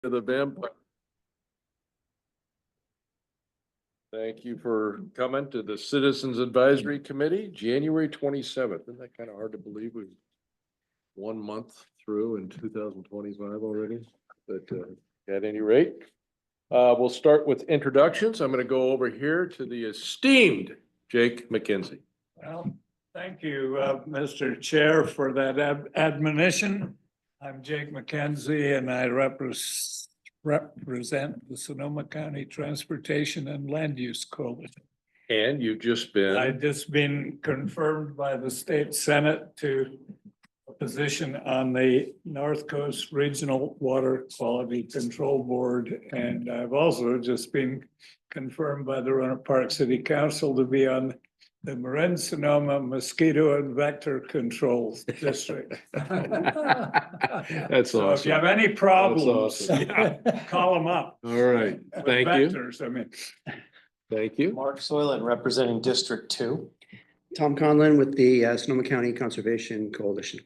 the vampire. Thank you for coming to the Citizens Advisory Committee, January 27th. Isn't that kind of hard to believe? We're 1 month through in 2025 already, but at any rate, we'll start with introductions. I'm going to go over here to the esteemed Jake McKenzie. Well, thank you, Mr. Chair, for that admonition. I'm Jake McKenzie and I represent the Sonoma County Transportation and Land Use Coalition. And you've just been. I've just been confirmed by the state senate to a position on the North Coast Regional Water Quality Control Board. And I've also just been confirmed by the Roanoke Park City Council to be on the Marin Sonoma Mosquito and Vector Control District. That's So if awesome. you have any problems, That's awesome. call them up. All right, With thank you. vectors, I mean. Thank you. Mark Soylent representing District 2. Tom Conlon with the Sonoma County Conservation Coalition.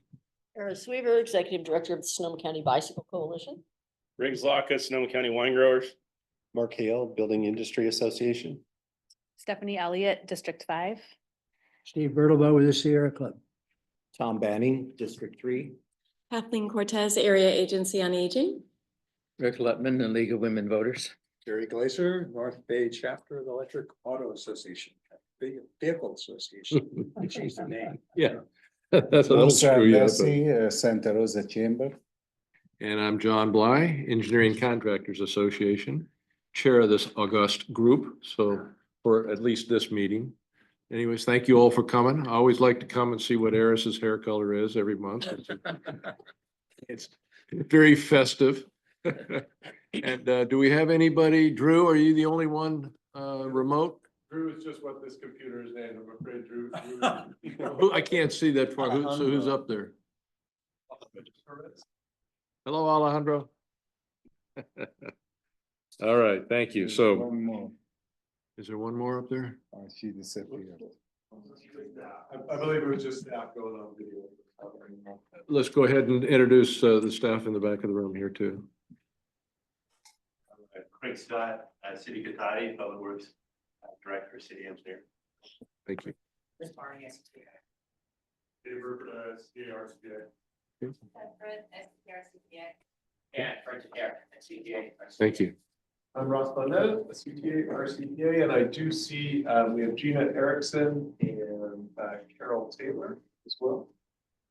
Eris Weaver, Executive Director of the Sonoma County Bicycle Coalition. Riggs Laka, Sonoma County Wine Growers. Mark Hale, Building Industry Association. Stephanie Elliott, District 5. Steve Bertlbaugh with the Sierra Club. Tom Banning, District 3. Kathleen Cortez, Area Agency on Aging. Rick Lutman, the League of Women Voters. Jerry Glazer, North Bay Chapter of the Electric Auto Association, Vehicle Association. I changed the name. Yeah. That's a little screw you up, but- Santa Rosa Chamber. And I'm John Bly, Engineering Contractors Association, Chair of this august group, so for at least this meeting. Anyways, thank you all for coming. I always like to come and see what Eris's hair color is every month. It's very festive. And do we have anybody? Drew, are you the only one remote? Drew is just what this computer is named. I'm afraid Drew. I can't see that far. So who's up there? Hello, Alejandro. All right, thank you. So One more. is there one more up there? She disappeared. I believe it was just staff going on video. Let's go ahead and introduce the staff in the back of the room here too. Craig Scott, City Katati, Public Works Director, City Engineer. Thank you. Dave Rupert, CARCPA. And Fred Aaron, CTA. Thank you. I'm Ross Bonnet, a CTA, RCPA, and I do see we have Gina Erickson and Carol Taylor as well.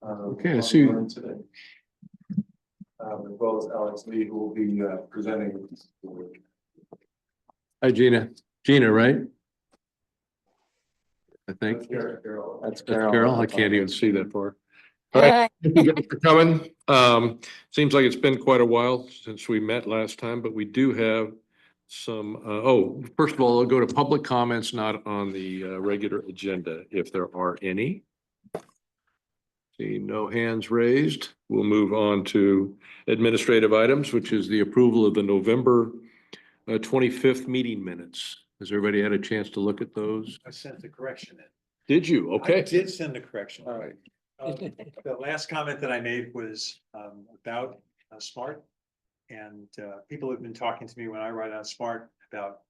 Okay, I see. Today. As well as Alex Lee, who will be presenting. Hi, Gina. Gina, right? I think. Carol. That's That's Carol. I can't even see that far. All right, thank you guys for coming. Seems like it's been quite a while since we met last time, but we do have some, first of all, I'll go to public comments not on the regular agenda, if there are any. See no hands raised. We'll move on to administrative items, which is the approval of the November 25th meeting minutes. Has everybody had a chance to look at those? I sent the correction in. Did you? I Okay. did send the correction. All right. The last comment that I made was about Smart. And people have been talking to me when I write on Smart about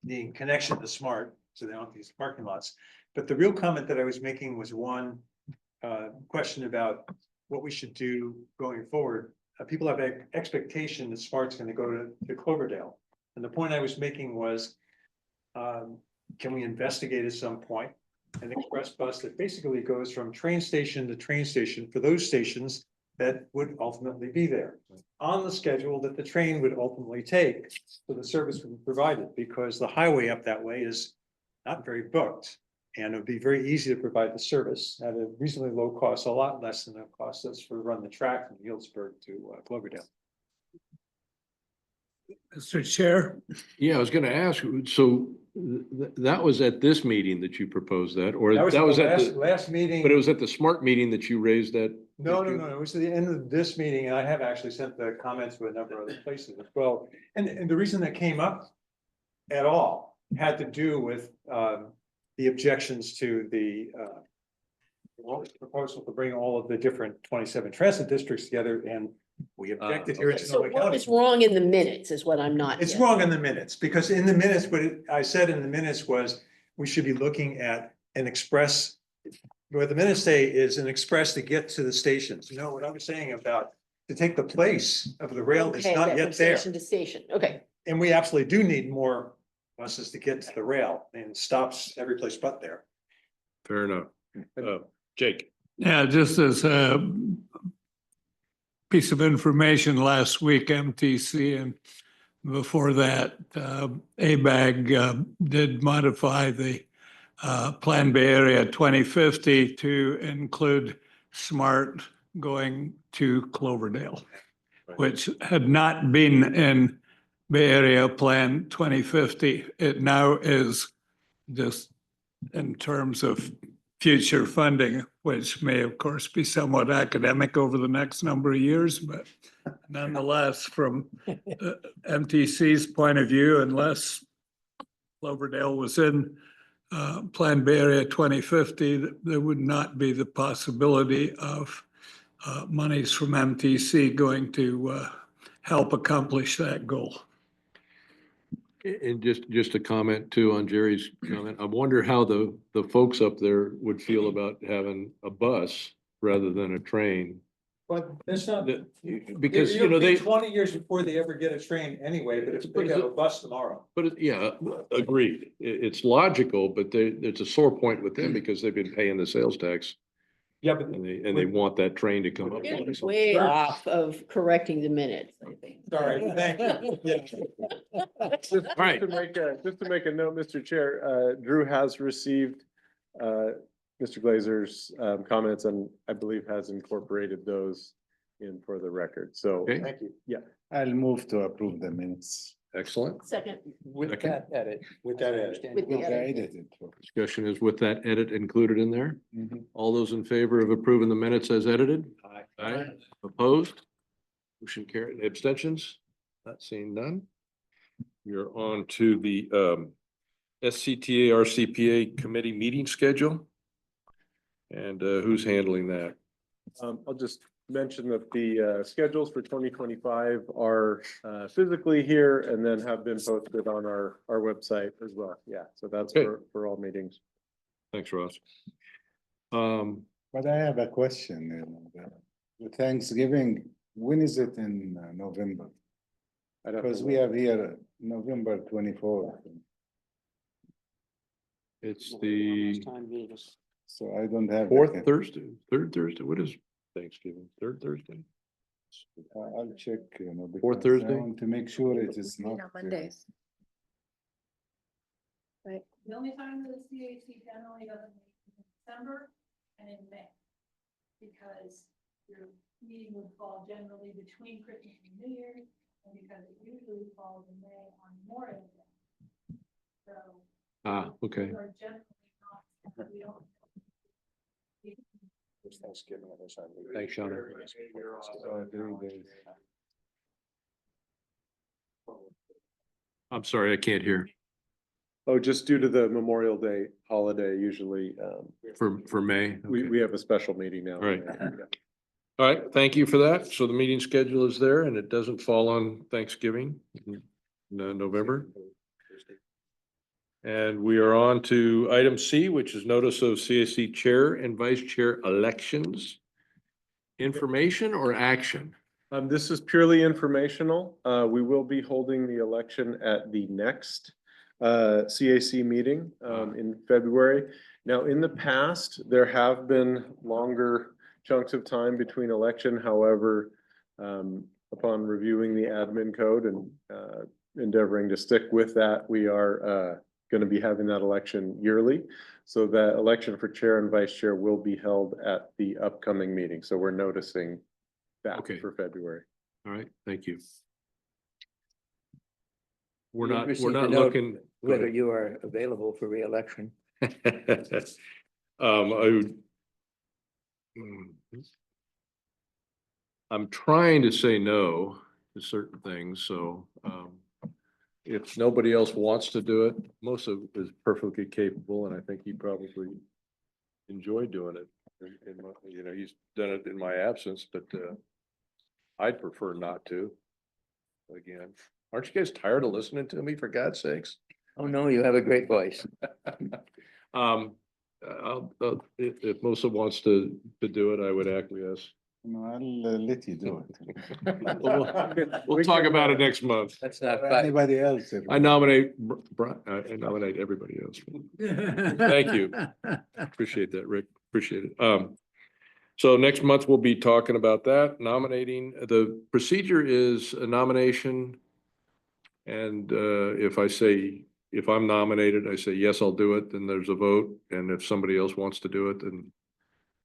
needing connection to Smart, so they don't have these parking lots. But the real comment that I was making was one question about what we should do going forward. People have an expectation that Smart's going to go to Cloverdale. And the point I was making was, can we investigate at some point an express bus that basically goes from train station to train station for those stations that would ultimately be there on the schedule that the train would ultimately take, so the service would be provided, because the highway up that way is not very booked. And it would be very easy to provide the service at a reasonably low cost, a lot less than it costs us to run the track from Healdsburg to Cloverdale. Mr. Chair, Yeah, I was gonna ask, so that was at this meeting that you proposed that, or that was at the, last meeting. but it was at the SMART meeting that you raised that? No, issue? it was at the end of this meeting, and I have actually sent the comments to a number of other places as well. And the reason that came up at all had to do with the objections to the proposal to bring all of the different 27 transit districts together and We objected here in okay. So Sonoma what County. was wrong in the minutes is what I'm not. It's getting. wrong in the minutes, because in the minutes, I said in the minutes was, we should be looking at an express. What the minutes say is an express to get to the stations. No, what I was saying about to take the place of the rail is Okay, not that yet from there. Station to station, okay. And we absolutely do need more buses to get to the rail, and stops every place but there. Fair enough. Jake. Yeah, just as a piece of information, last week MTC and before that, ABAG did modify the Plan Bay Area 2050 to include SMART going to Cloverdale, which had not been in Bay Area Plan 2050. It now is just in terms of future funding, which may of course be somewhat academic over the next number of years, but nonetheless, from MTC's point of view, unless Cloverdale was in Plan Bay Area 2050, there would not be the possibility of monies from MTC going to help accomplish that goal. And just a comment too on Jerry's comment. I wonder how the folks up there would feel about having a bus rather than a train. But that's not. Because, you know, 20 years before they ever get a train anyway, but if they have a bus tomorrow. but yeah, agreed. It's logical, but it's a sore point with them because they've been paying the sales tax Yeah, but. and they want that train to come up. You're getting way off of correcting the minutes, I think. Sorry, thank you. Yeah. Right. Just to make a note, Mr. Chair, Drew has received Mr. Glazer's comments and I believe has incorporated those in for the record. So Okay. Thank you. Yeah. I'll move to approve the minutes. Excellent. Second, With Okay. that edit. With that edit. with the edit. Edited. Discussion is with that edit included in there. Mhm. All those in favor of approving the minutes as edited? Aye. Opposed? Motion carried. Abstentions? Not seeing none. You're on to the SCTA RCPA committee meeting schedule. And who's handling that? I'll just mention that the schedules for 2025 are physically here and then have been posted on our website as well. Yeah, so that's Okay. for all meetings. Thanks, Ross. But I have a question. The Thanksgiving, when is it in November? I'd have to Because we look. have here November 24th. It's the So I don't have. fourth Thursday, third Thursday. What is Thanksgiving? Third Thursday? I'll check, Fourth because I Thursday? want to make sure it is not. Mondays. The only time that the CAC generally doesn't meet is in December and in May. Because your meeting would fall generally between Christmas and New Year's, and because it usually falls in May on Memorial Day. So. Okay. we are generally not, we don't. Thanksgiving. Thanks, Sean. So 3 days. I'm sorry, I can't hear. Oh, just due to the Memorial Day holiday, usually For May? we Okay. have a special meeting now. Right. Yeah. All right, thank you for that. So the meeting schedule is there and it doesn't fall on Thanksgiving, November. And we are on to item C, which is notice of CAC chair and vice chair elections. Information or action? This is purely informational. We will be holding the election at the next CAC meeting in February. Now, in the past, there have been longer chunks of time between election. However, upon reviewing the admin code and endeavoring to stick with that, we are going to be having that election yearly. So that election for chair and vice chair will be held at the upcoming meeting. So we're noticing that Okay. for February. All right, thank you. We're You not received a note looking. go Whether ahead. you are available for reelection. I'm trying to say no to certain things, so if nobody else wants to do it, Mosa is perfectly capable, and I think he'd probably enjoy doing it. He's done it in my absence, but I'd prefer not to. Again, aren't you guys tired of listening to me, for God's sakes? Oh, no, you have a great voice. If Melissa wants to do it, I would acquiesce. No, I'll let you do it. We'll talk about it next month. That's not, Or but anybody else. I nominate, I nominate everybody else. Thank you. Appreciate that, Rick. Appreciate it. So next month we'll be talking about that, nominating. The procedure is a nomination. And if I'm nominated, I say, yes, I'll do it, then there's a vote. And if somebody else wants to do it, then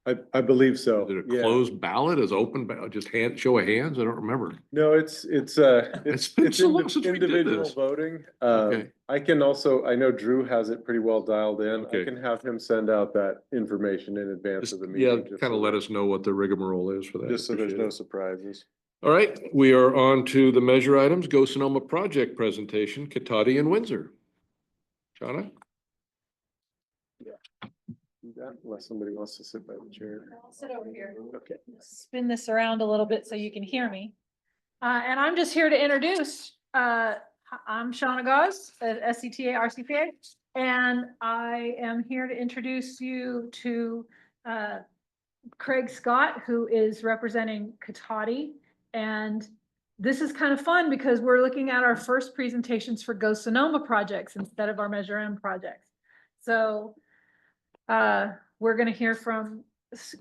I believe so. is it a Yeah. closed ballot, is open ballot, just show of hands? I don't remember. No, it's been so long since we did individual this. voting. Okay. I can also, I know Drew has it pretty well dialed in. I Okay. can have him send out that information in advance of the Yeah, meeting. kind of let us know what the rigmarole is for that. Just so there's Appreciate no it. surprises. All right, we are on to the measure items, Go Sonoma project presentation, Katati and Windsor. Shauna? Do that Unless somebody wants to sit by the chair. I'll sit over here. Okay. Spin this around a little bit so you can hear me. And I'm just here to introduce, I'm Shauna Gauze at SCTA RCPA. And I am here to introduce you to Craig Scott, who is representing Katati. And this is kind of fun because we're looking at our first presentations for Go Sonoma projects instead of our Measure M projects. So we're going to hear from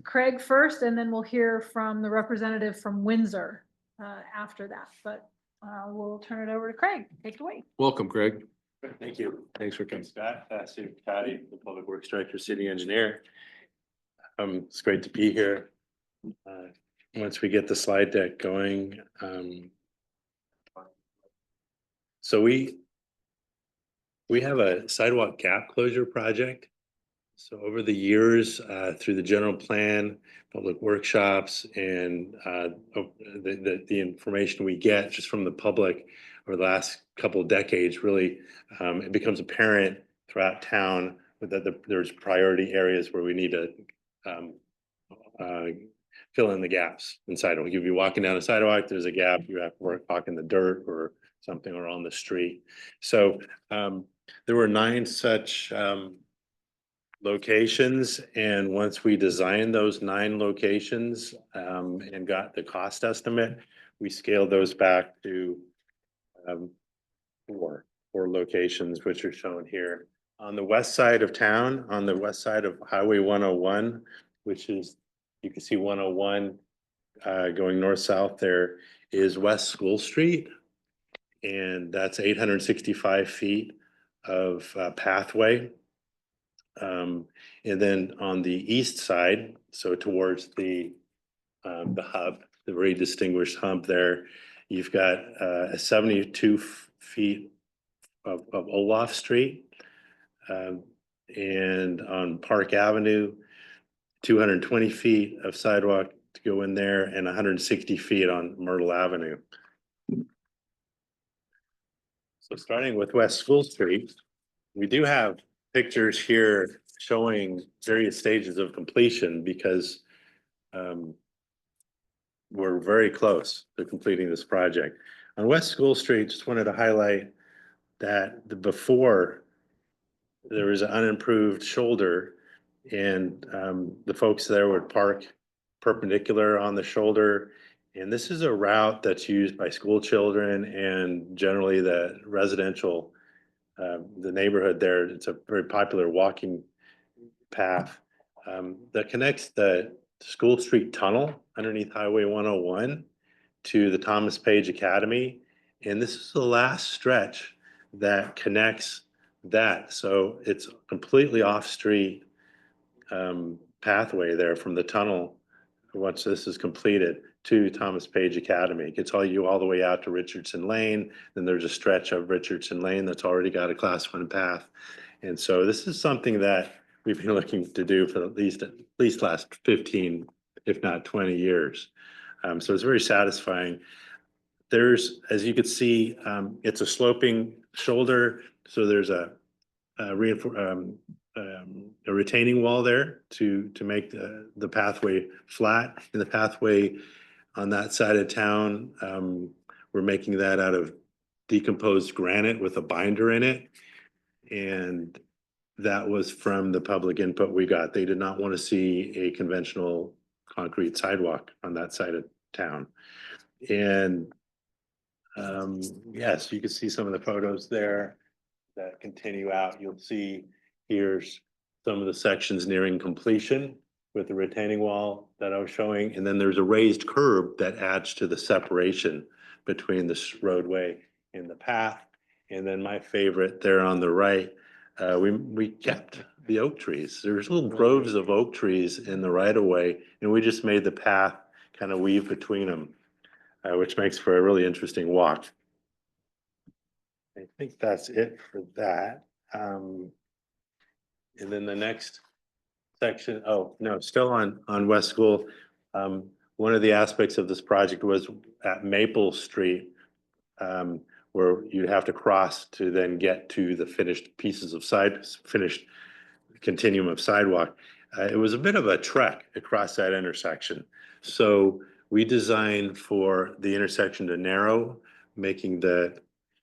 Craig first, and then we'll hear from the representative from Windsor after that. But we'll turn it over to Craig. Take it away. Welcome, Craig. Thank you. Thanks for coming. Scott, City Patty, the Public Works Director, City Engineer. It's great to be here. Once we get the slide deck going. So we have a sidewalk gap closure project. So over the years, through the general plan, public workshops, and the information we get just from the public over the last couple of decades, really, it becomes apparent throughout town that there's priority areas where we need to fill in the gaps in sidewalk. If you're walking down a sidewalk, there's a gap, you have to walk in the dirt or something, or on the street. So there were 9 such locations, and once we designed those 9 locations and got the cost estimate, we scaled those back to 4 locations, which are shown here. On the west side of town, on the west side of Highway 101, which is, you can see 101 going north-south, there is West School Street. And that's 865 feet of pathway. And then on the east side, so towards the hub, the very distinguished hub there, you've got 72 feet of Olaf Street. And on Park Avenue, 220 feet of sidewalk to go in there, and 160 feet on Myrtle Avenue. So starting with West School Street, we do have pictures here showing various stages of completion because we're very close to completing this project. On West School Street, just wanted to highlight that before there was an unimproved shoulder, and the folks there would park perpendicular on the shoulder. And this is a route that's used by school children and generally the residential, the neighborhood there. It's a very popular walking path that connects the School Street Tunnel underneath Highway 101 to the Thomas Page Academy. And this is the last stretch that connects that. So it's completely off-street pathway there from the tunnel once this is completed to Thomas Page Academy. It gets all the way out to Richardson Lane. Then there's a stretch of Richardson Lane that's already got a Class 1 path. And so this is something that we've been looking to do for at least last 15, if not 20 years. So it's very satisfying. There's, as you can see, it's a sloping shoulder. So there's a retaining wall there to make the pathway flat, and the pathway on that side of town. We're making that out of decomposed granite with a binder in it. And that was from the public input we got. They did not want to see a conventional concrete sidewalk on that side of town. And yes, you can see some of the photos there that continue out. You'll see here's some of the sections nearing completion with the retaining wall that I was showing. And then there's a raised curb that adds to the separation between this roadway and the path. And then my favorite there on the right, we kept the oak trees. There's little groves of oak trees in the right of way, and we just made the path kind of weave between them, which makes for a really interesting walk. I think that's it for that. And then the next section, oh, no, still on West School. One of the aspects of this project was at Maple Street, where you'd have to cross to then get to the finished pieces of finished continuum of sidewalk. It was a bit of a trek across that intersection. So we designed for the intersection to narrow, making the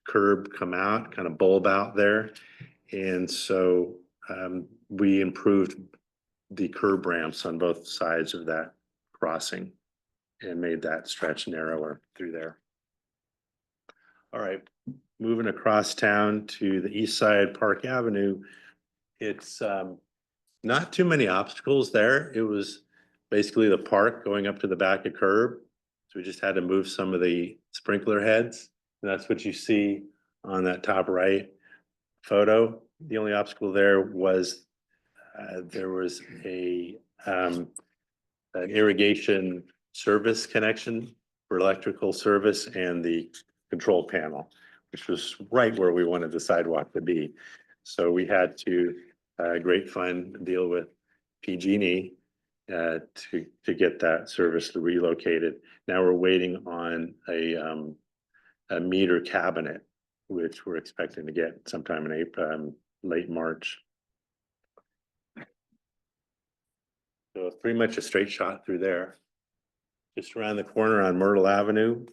curb come out, kind of bulb out there. And so we improved the curb ramps on both sides of that crossing and made that stretch narrower through there. All right, moving across town to the east side, Park Avenue. It's not too many obstacles there. It was basically the park going up to the back of curb. So we just had to move some of the sprinkler heads. And that's what you see on that top right photo. The only obstacle there was there was an irrigation service connection for electrical service and the control panel, which was right where we wanted the sidewalk to be. So we had to, great fun, deal with PG&E to get that service relocated. Now we're waiting on a meter cabinet, which we're expecting to get sometime in April, late March. So it's pretty much a straight shot through there. Just around the corner on Myrtle Avenue.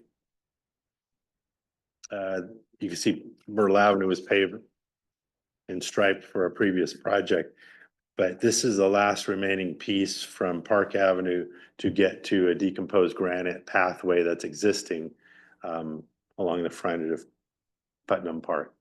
You can see Myrtle Avenue was paved and striped for a previous project, but this is the last remaining piece from Park Avenue to get to a decomposed granite pathway that's existing along the front of Putnam Park.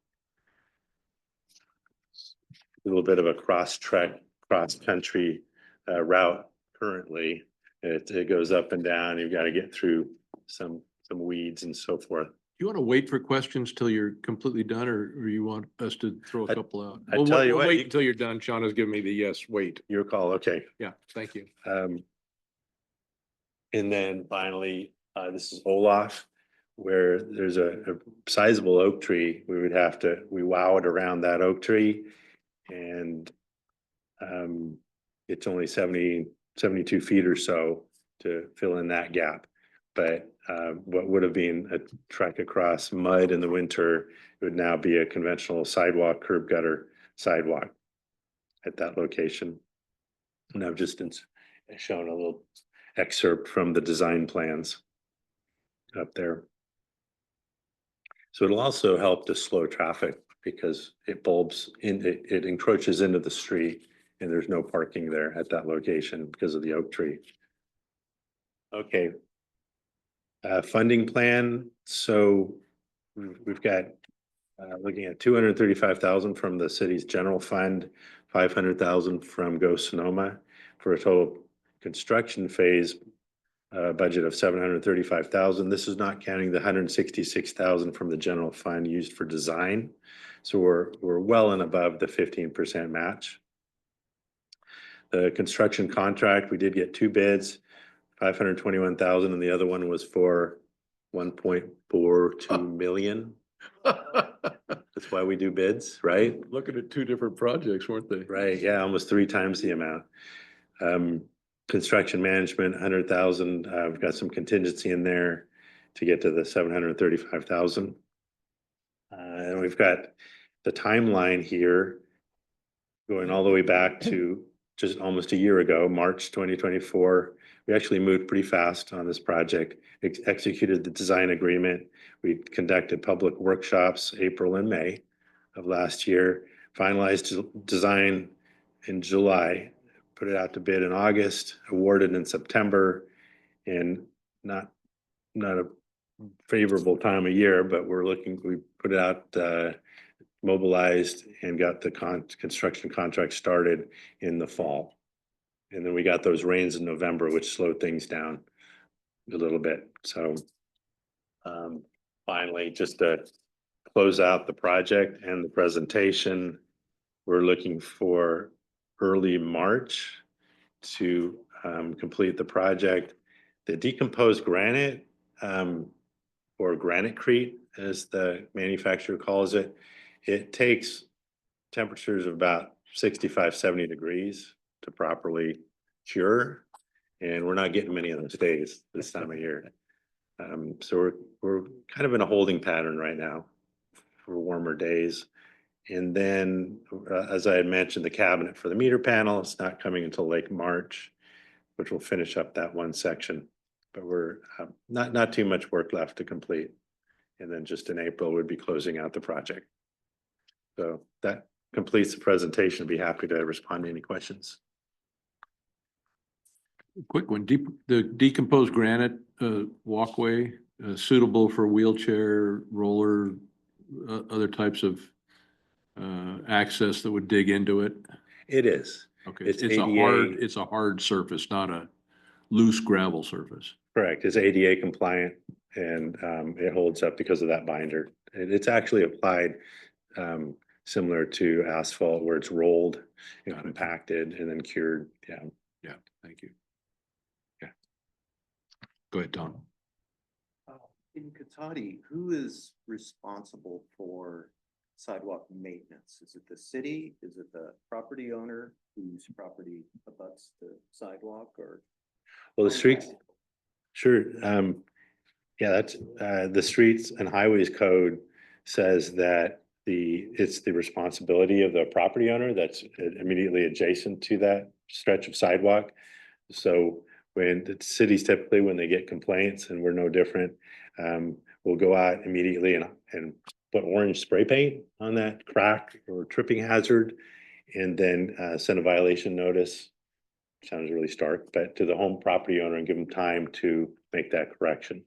A little bit of a cross-country route currently. It goes up and down. You've got to get through some weeds and so forth. You want to wait for questions till you're completely done, or you want us to throw a couple out? I tell you what, Wait until you're done. Shauna's giving me the yes, wait. Your call, okay. Yeah, thank you. And then finally, this is Olaf, where there's a sizable oak tree. We wow it around that oak tree. And it's only 72 feet or so to fill in that gap. But what would have been a trek across mud in the winter, it would now be a conventional sidewalk, curb gutter sidewalk at that location. And I've just shown a little excerpt from the design plans up there. So it'll also help to slow traffic because it encroaches into the street and there's no parking there at that location because of the oak tree. Okay. Funding plan. So we've got looking at 235,000 from the city's general fund, 500,000 from Go Sonoma for a total construction phase budget of 735,000. This is not counting the 166,000 from the general fund used for design. So we're well and above the 15% match. The construction contract, we did get two bids, 521,000, and the other one was for 1.42 million. That's why we do bids, right? Looking at two different projects, weren't they? Right, yeah, almost 3 times the amount. Construction management, 100,000. We've got some contingency in there to get to the 735,000. And we've got the timeline here going all the way back to just almost a year ago, March 2024, we actually moved pretty fast on this project, executed the design agreement. We conducted public workshops April and May of last year, finalized design in July, put it out to bid in August, awarded in September, and not a favorable time of year, but we put it out, mobilized and got the construction contract started in the fall. And then we got those rains in November, which slowed things down a little bit. So finally, just to close out the project and the presentation, we're looking for early March to complete the project. The decomposed granite, or granitecrete, as the manufacturer calls it, it takes temperatures of about 65, 70 degrees to properly cure. And we're not getting many of those days this time of year. So we're kind of in a holding pattern right now for warmer days. And then, as I had mentioned, the cabinet for the meter panel, it's not coming until late March, which will finish up that one section. But we're not too much work left to complete. And then just in April, we'd be closing out the project. So that completes the presentation. I'd be happy to respond to any questions. Quick one, the decomposed granite walkway suitable for wheelchair, roller, other types of access that would dig into it? It is. Okay, It's it's a hard surface, not a loose gravel surface. Correct. It's ADA compliant and it holds up because of that binder. It's actually applied similar to asphalt where it's rolled and compacted and then cured. Yeah. Yeah, thank you. Yeah. Go ahead, Tom. In Cotati, who is responsible for sidewalk maintenance? Is it the city? Is it the property owner whose property abuts the sidewalk, or? Well, the streets, sure. Yeah, that's the Streets and Highways Code says that it's the responsibility of the property owner that's immediately adjacent to that stretch of sidewalk. So when the cities typically, when they get complaints, and we're no different, we'll go out immediately and put orange spray paint on that crack or tripping hazard, and then send a violation notice. Sounds really stark, but to the home property owner, and give them time to make that correction.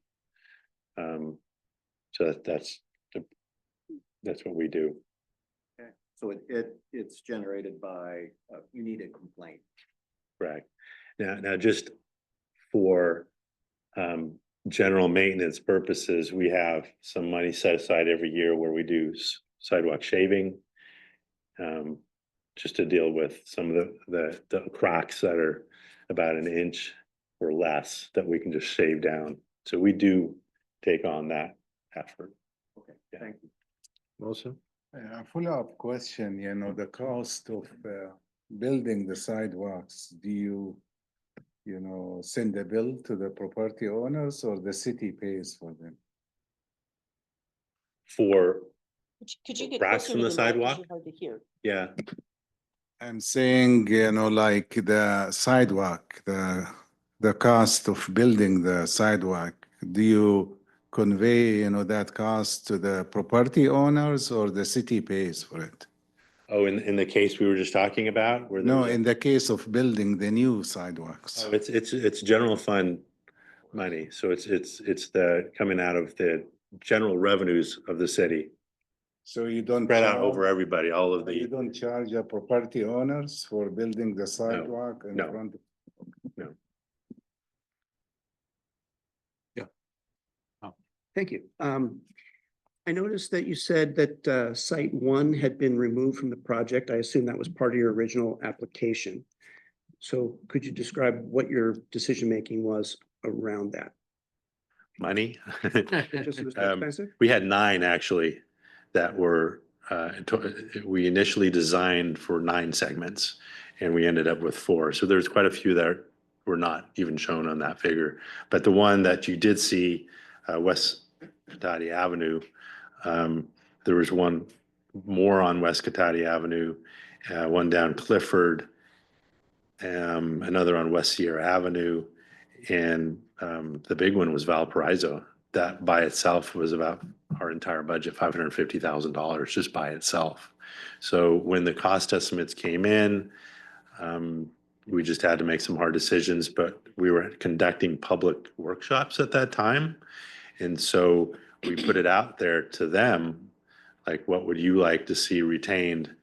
So that's what we do. Okay. So it's generated by, you need a complaint. Correct. Now just for general maintenance purposes, we have some money set aside every year where we do sidewalk shaving. Just to deal with some of the cracks that are about an inch or less that we can just shave down. So we do take on that effort. Okay, thank you. Wilson? A follow-up question, the cost of building the sidewalks, do you send a bill to the property owners or the city pays for them? For Could you get cracks closer in to the the mic? 'Cause sidewalk? you're hard to hear. Yeah, I'm saying, like the sidewalk, the cost of building the sidewalk, do you convey, that cost to the property owners or the city pays for it? oh, in the case we were just talking about? Where No, there's in the case of building the new sidewalks. Oh, it's general fund money, so it's the coming out of the general revenues of the city. So you don't Spread out charge- over everybody, all of You the, don't charge the property owners for building the sidewalk in no. front of? Thank you. I noticed that you said that site one had been removed from the project. I assume that was part of your original application. So could you describe what your decision-making was around that? money. Just it was too Um, expensive? We had 9 actually that were, we initially designed for 9 segments and we ended up with 4. So there's quite a few that were not even shown on that figure. But the one that you did see, West Cotati Avenue, there was one more on West Cotati Avenue, one down Clifford, another on West Sierra Avenue, And the big one was Valparaiso. That by itself was about our entire budget, $550,000 just by itself. So when the cost estimates came in, we just had to make some hard decisions, but we were conducting public workshops at that time. And so we put it out there to them, like, what would you like to see retained?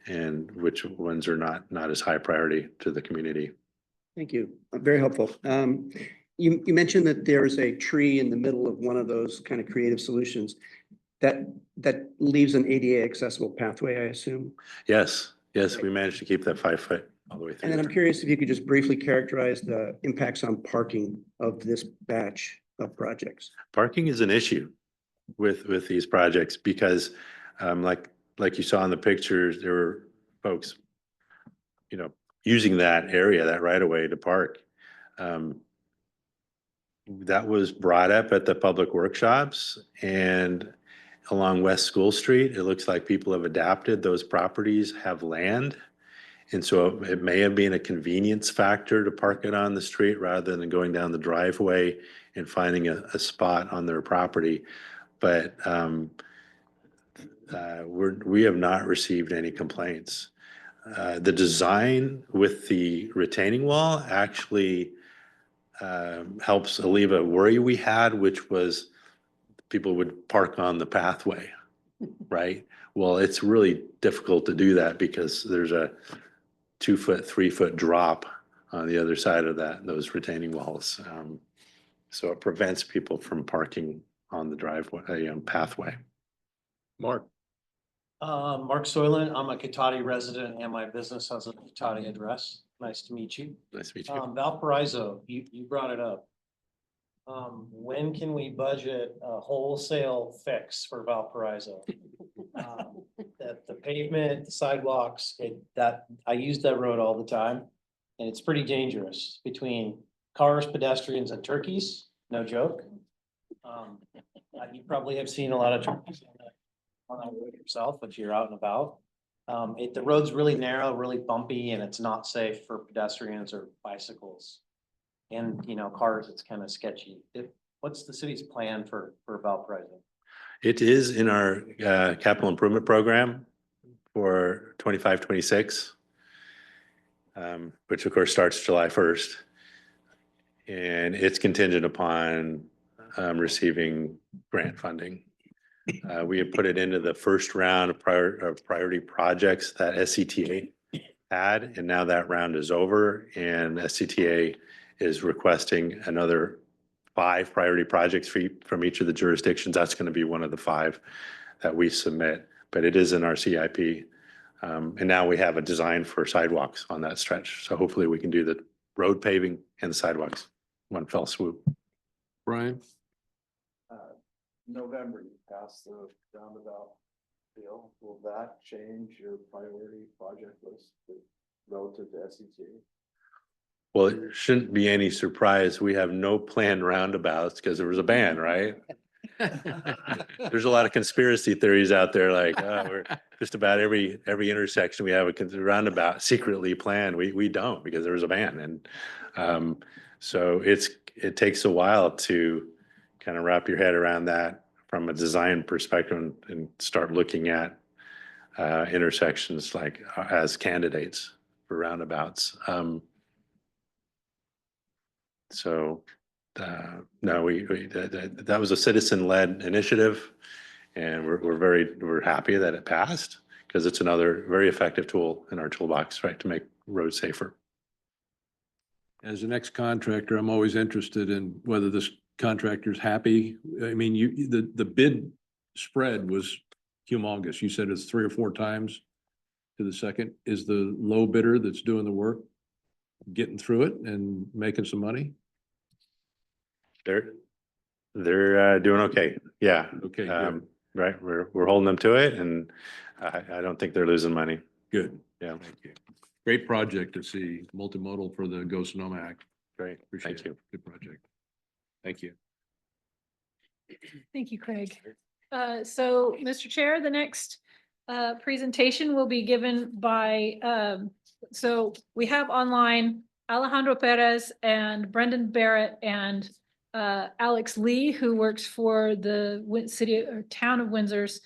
And which ones are not as high priority to the community? Thank you. Very helpful. You mentioned that there's a tree in the middle of one of those kind of creative solutions that leaves an ADA accessible pathway, I assume. Yes, we managed to keep that 5 foot all the way through. And then I'm there. curious if you could just briefly characterize the impacts on parking of this batch of projects. Parking is an issue with these projects because like you saw in the pictures, there were folks, using that area, that right of way to park. That was brought up at the public workshops, and along West School Street, it looks like people have adapted. Those properties have land. And so it may have been a convenience factor to park it on the street rather than going down the driveway and finding a spot on their property. But we have not received any complaints. The design with the retaining wall actually helps alleviate a worry we had, which was people would park on the pathway, right? Well, it's really difficult to do that because there's a 2 foot, 3 foot drop on the other side of those retaining walls. So it prevents people from parking on the driveway, pathway. Mark. Mark Soylan, I'm a Cotati resident and my business has a Cotati address. Nice to meet you. Nice to meet you. Valparaiso, you brought it up. When can we budget a wholesale fix for Valparaiso? The pavement, the sidewalks, I use that road all the time. And it's pretty dangerous between cars, pedestrians and turkeys, no joke. You probably have seen a lot of turkeys on that road yourself, if you're out and about. The road's really narrow, really bumpy, and it's not safe for pedestrians or bicycles. And, cars, it's kind of sketchy. What's the city's plan for Valparaiso? It is in our capital improvement program for 25-26, which of course starts July 1st. And it's contingent upon receiving grant funding. We have put it into the first round of priority projects that SCTA had, and now that round is over, and SCTA is requesting another 5 priority projects from each of the jurisdictions. That's going to be one of the 5 that we submit, but it is in our CIP. And now we have a design for sidewalks on that stretch. So hopefully we can do the road paving and the sidewalks one fell swoop. Brian? November, you passed the roundabout deal. Will that change your priority project list relative to SCTA? Well, it shouldn't be any surprise. We have no planned roundabouts because there was a ban, right? There's a lot of conspiracy theories out there, like we're just about every intersection we have a roundabout secretly planned. We don't, because there was a ban. And so it takes a while to kind of wrap your head around that from a design perspective and start looking at intersections like as candidates for roundabouts. So no, that was a citizen-led initiative, and we're happy that it passed, because it's another very effective tool in our toolbox, right, to make roads safer. As an ex-contractor, I'm always interested in whether this contractor's happy. I mean, the bid spread was humongous. You said it's 3 or 4 times to the second. Is the low bidder that's doing the work getting through it and making some money? They're doing okay. Yeah. Okay, good. Right. We're holding them to it, and I don't think they're losing money. Good. Yeah. Thank you. Great project to see multimodal for the Go Sonoma Act. Great. Appreciate Thank you. it. Good project. Thank you. Thank you, Craig. So, Mr. Chair, the next presentation will be given by, so we have online Alejandro Perez and Brendan Barrett and Alex Lee, who works for the city or town of Windsor's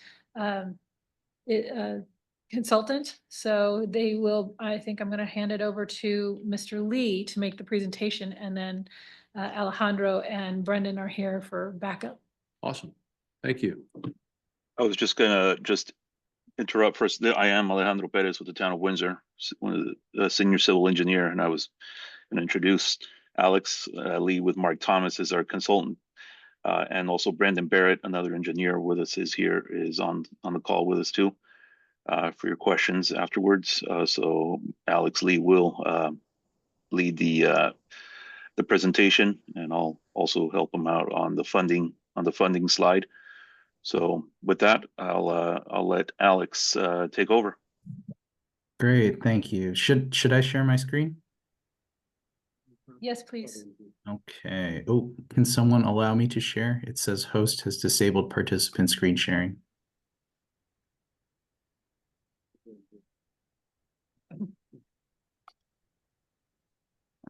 consultant. So they will, I think I'm going to hand it over to Mr. Lee to make the presentation, and then Alejandro and Brendan are here for backup. Awesome. Thank you. I was just gonna interrupt first. I am Alejandro Perez with the town of Windsor, one of the senior civil engineer, and I was gonna introduce Alex Lee with Mark Thomas as our consultant. And also Brandon Barrett, another engineer with us, is on the call with us too, for your questions afterwards. So Alex Lee will lead the presentation, and I'll also help him out on the funding slide. So with that, I'll let Alex take over. Great, thank you. Should I share my screen? Yes, please. Okay. Oh, can someone allow me to share? It says host has disabled participant screen sharing.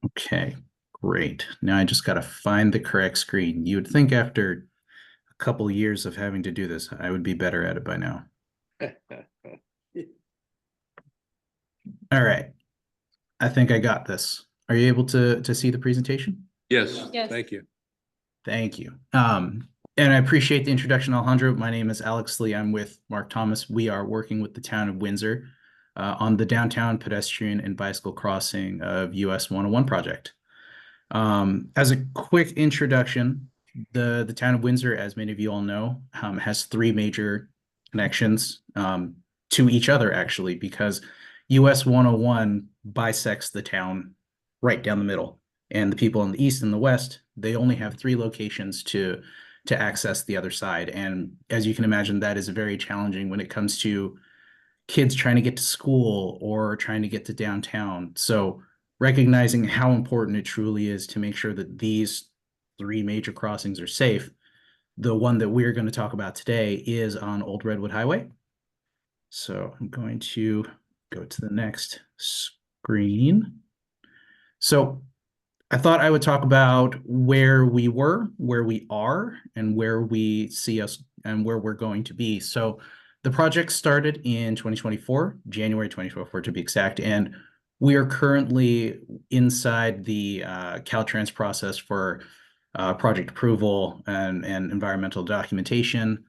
Okay, great. Now I just got to find the correct screen. You would think after a couple years of having to do this, I would be better at it by now. All right. I think I got this. Are you able to see the presentation? Yes, Yes. thank you. Thank you. And I appreciate the introduction, Alejandro. My name is Alex Lee. I'm with Mark Thomas. We are working with the town of Windsor on the downtown pedestrian and bicycle crossing of US 101 project. As a quick introduction, the town of Windsor, as many of you all know, has three major connections to each other, actually, because US 101 bisects the town right down the middle. And the people in the east and the west, they only have three locations to access the other side. And as you can imagine, that is very challenging when it comes to kids trying to get to school or trying to get to downtown. So recognizing how important it truly is to make sure that these three major crossings are safe, the one that we're going to talk about today is on Old Redwood Highway. So I'm going to go to the next screen. So I thought I would talk about where we were, where we are, and where we see us and where we're going to be. So the project started in 2024, January 2024 to be exact, and we are currently inside the Caltrans process for project approval and environmental documentation.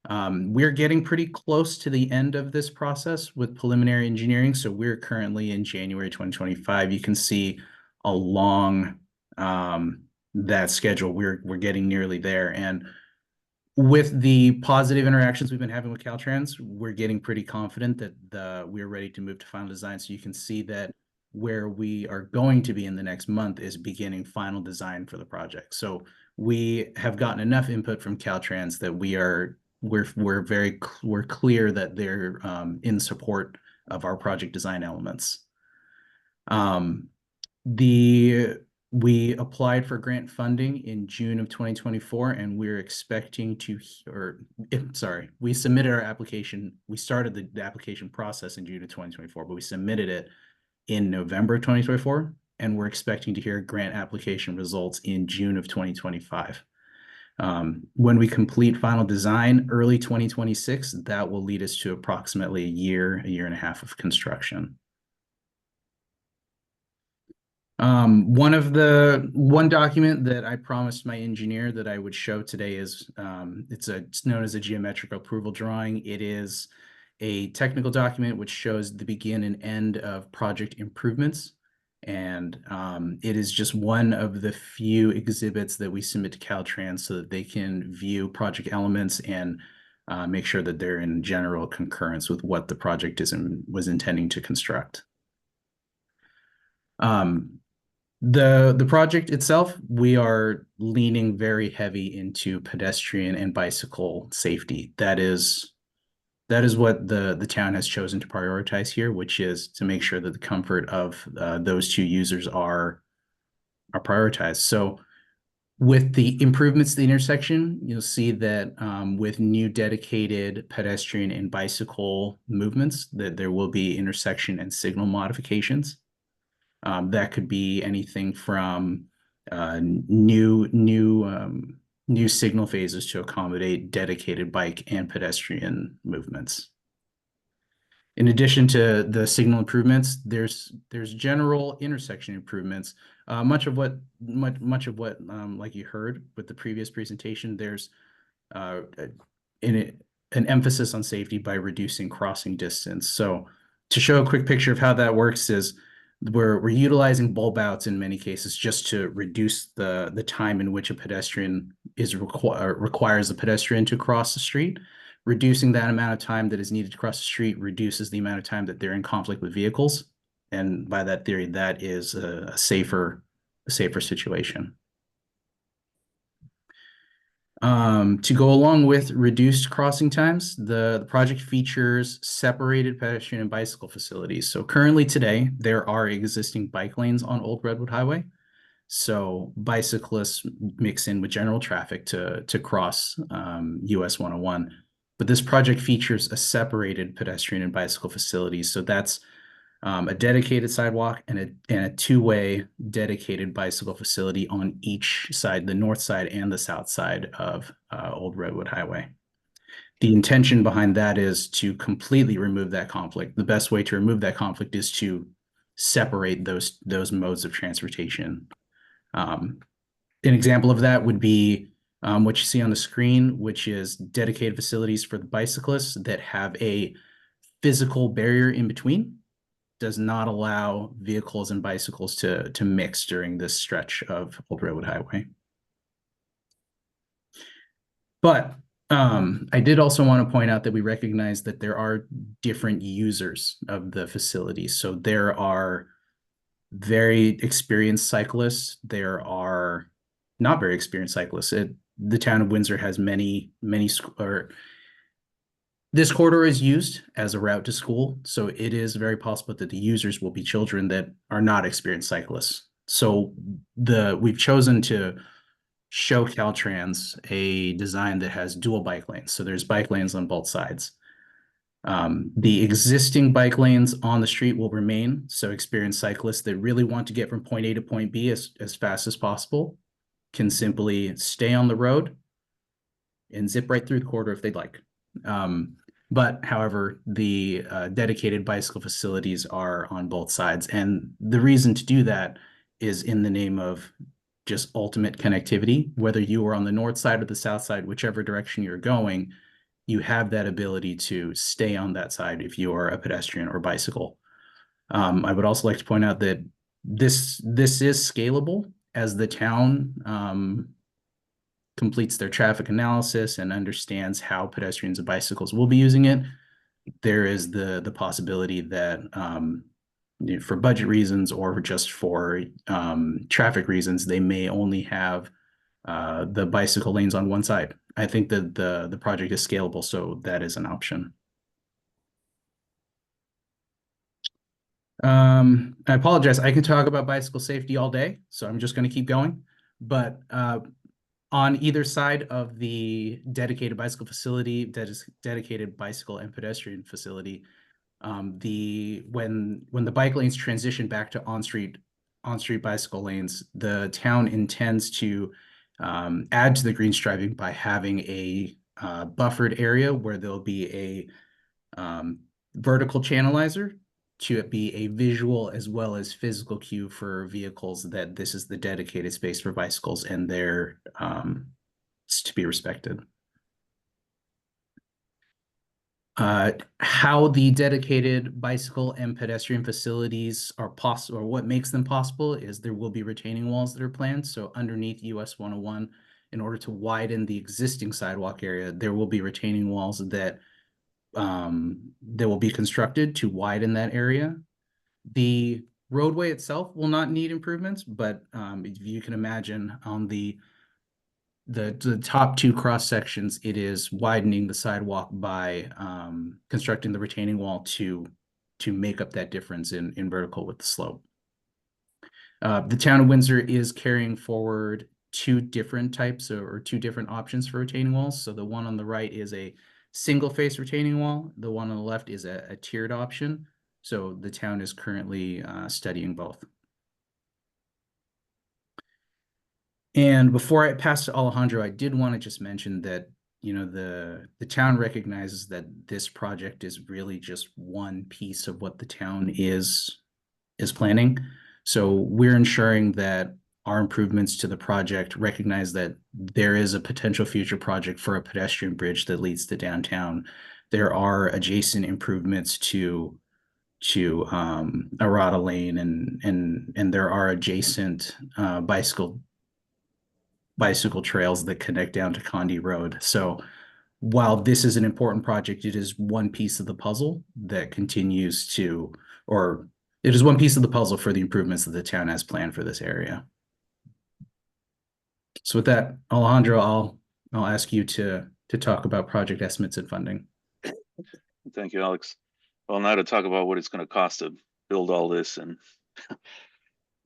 We're getting pretty close to the end of this process with preliminary engineering. So we're currently in January 2025. You can see along that schedule, we're getting nearly there. And with the positive interactions we've been having with Caltrans, we're getting pretty confident that we're ready to move to final design. So you can see that where we are going to be in the next month is beginning final design for the project. So we have gotten enough input from Caltrans that we're clear that they're in support of our project design elements. We applied for grant funding in June of 2024, and we're expecting we submitted our application. We started the application process in June of 2024, but we submitted it in November of 2024, and we're expecting to hear grant application results in June of 2025. When we complete final design, early 2026, that will lead us to approximately a year and a half of construction. One document that I promised my engineer that I would show today is it's known as a geometric approval drawing. It is a technical document which shows the begin and end of project improvements. And it is just one of the few exhibits that we submit to Caltrans so that they can view project elements and make sure that they're in general concurrence with what the project was intending to construct. The project itself, we are leaning very heavy into pedestrian and bicycle safety. That is what the town has chosen to prioritize here, which is to make sure that the comfort of those two users are prioritized. So with the improvements to the intersection, you'll see that with new dedicated pedestrian and bicycle movements, that there will be intersection and signal modifications. That could be anything from new signal phases to accommodate dedicated bike and pedestrian movements. In addition to the signal improvements, there's general intersection improvements. Much of what like you heard with the previous presentation, there's an emphasis on safety by reducing crossing distance. So to show a quick picture of how that works is we're utilizing bulb outs in many cases just to reduce the time in which a pedestrian requires the pedestrian to cross the street. Reducing that amount of time that is needed to cross the street reduces the amount of time that they're in conflict with vehicles. And by that theory, that is a safer situation. To go along with reduced crossing times, the project features separated pedestrian and bicycle facilities. So currently today, there are existing bike lanes on Old Redwood Highway. So bicyclists mix in with general traffic to cross US 101. But this project features a separated pedestrian and bicycle facility. So that's a dedicated sidewalk and a two-way dedicated bicycle facility on each side, the north side and the south side of Old Redwood Highway. The intention behind that is to completely remove that conflict. The best way to remove that conflict is to separate those modes of transportation. An example of that would be what you see on the screen, which is dedicated facilities for the bicyclists that have a physical barrier in between. Does not allow vehicles and bicycles to mix during this stretch of Old Redwood Highway. But I did also want to point out that we recognize that there are different users of the facility. So there are very experienced cyclists. There are not very experienced cyclists. The town of Windsor has many this corridor is used as a route to school, so it is very possible that the users will be children that are not experienced cyclists. So we've chosen to show Caltrans a design that has dual bike lanes. So there's bike lanes on both sides. The existing bike lanes on the street will remain, so experienced cyclists that really want to get from point A to point B as fast as possible can simply stay on the road and zip right through the corridor if they'd like. But however, the dedicated bicycle facilities are on both sides. And the reason to do that is in the name of just ultimate connectivity. Whether you are on the north side or the south side, whichever direction you're going, you have that ability to stay on that side if you are a pedestrian or bicycle. I would also like to point out that this is scalable as the town completes their traffic analysis and understands how pedestrians and bicycles will be using it. There is the possibility that for budget reasons or just for traffic reasons, they may only have the bicycle lanes on one side. I think that the project is scalable, so that is an option. I apologize. I can talk about bicycle safety all day, so I'm just going to keep going. But on either side of the dedicated bicycle facility, dedicated bicycle and pedestrian facility, when the bike lanes transition back to on-street bicycle lanes, the town intends to add to the green striping by having a buffered area where there'll be a vertical channelizer to be a visual as well as physical cue for vehicles that this is the dedicated space for bicycles and they're to be respected. How the dedicated bicycle and pedestrian facilities are possible, or what makes them possible, is there will be retaining walls that are planned. So underneath US 101, in order to widen the existing sidewalk area, there will be retaining walls that will be constructed to widen that area. The roadway itself will not need improvements, but if you can imagine on the top two cross sections, it is widening the sidewalk by constructing the retaining wall to make up that difference in vertical with the slope. The town of Windsor is carrying forward two different types or two different options for retaining walls. So the one on the right is a single face retaining wall. The one on the left is a tiered option. So the town is currently studying both. And before I pass to Alejandro, I did want to just mention that, you know, the town recognizes that this project is really just one piece of what the town is planning. So we're ensuring that our improvements to the project recognize that there is a potential future project for a pedestrian bridge that leads to downtown. There are adjacent improvements to Arata Lane, and there are adjacent bicycle trails that connect down to Condi Road. So while this is an important project, it is one piece of the puzzle that continues to, or it is one piece of the puzzle for the improvements that the town has planned for this area. So with that, Alejandro, I'll ask you to talk about project estimates and funding. Thank you, Alex. Well, now to talk about what it's going to cost to build all this and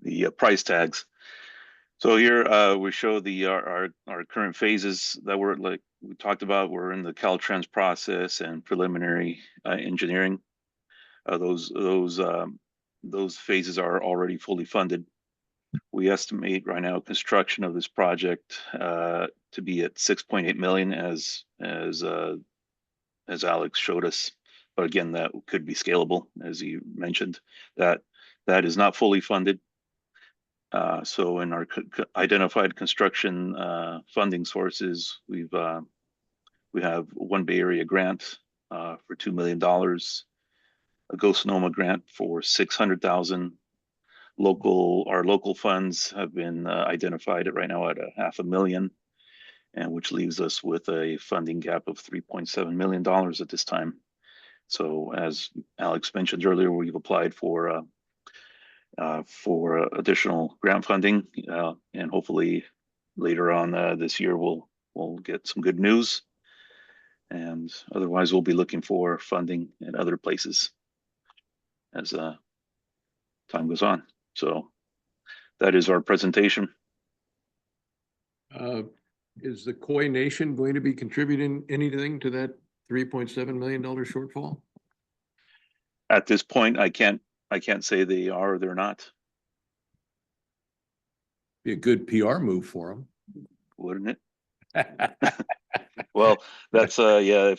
the price tags. So here we show the our current phases that we're, like we talked about. We're in the Caltrans process and preliminary engineering. Those phases are already fully funded. We estimate right now construction of this project to be at 6.8 million, as Alex showed us. But again, that could be scalable, as you mentioned. That is not fully funded. So in our identified construction funding sources, we have one Bay Area grant for $2 million, a Go Sonoma grant for 600,000. Our local funds have been identified right now at $500,000, and which leaves us with a funding gap of $3.7 million at this time. So as Alex mentioned earlier, we've applied for additional grant funding, and hopefully later on this year we'll get some good news. And otherwise, we'll be looking for funding in other places as time goes on. So that is our presentation. Is the Koi Nation going to be contributing anything to that $3.7 million shortfall? At this point, I can't say they are or they're not. Be a good PR move for them, wouldn't it? Well, that's yeah,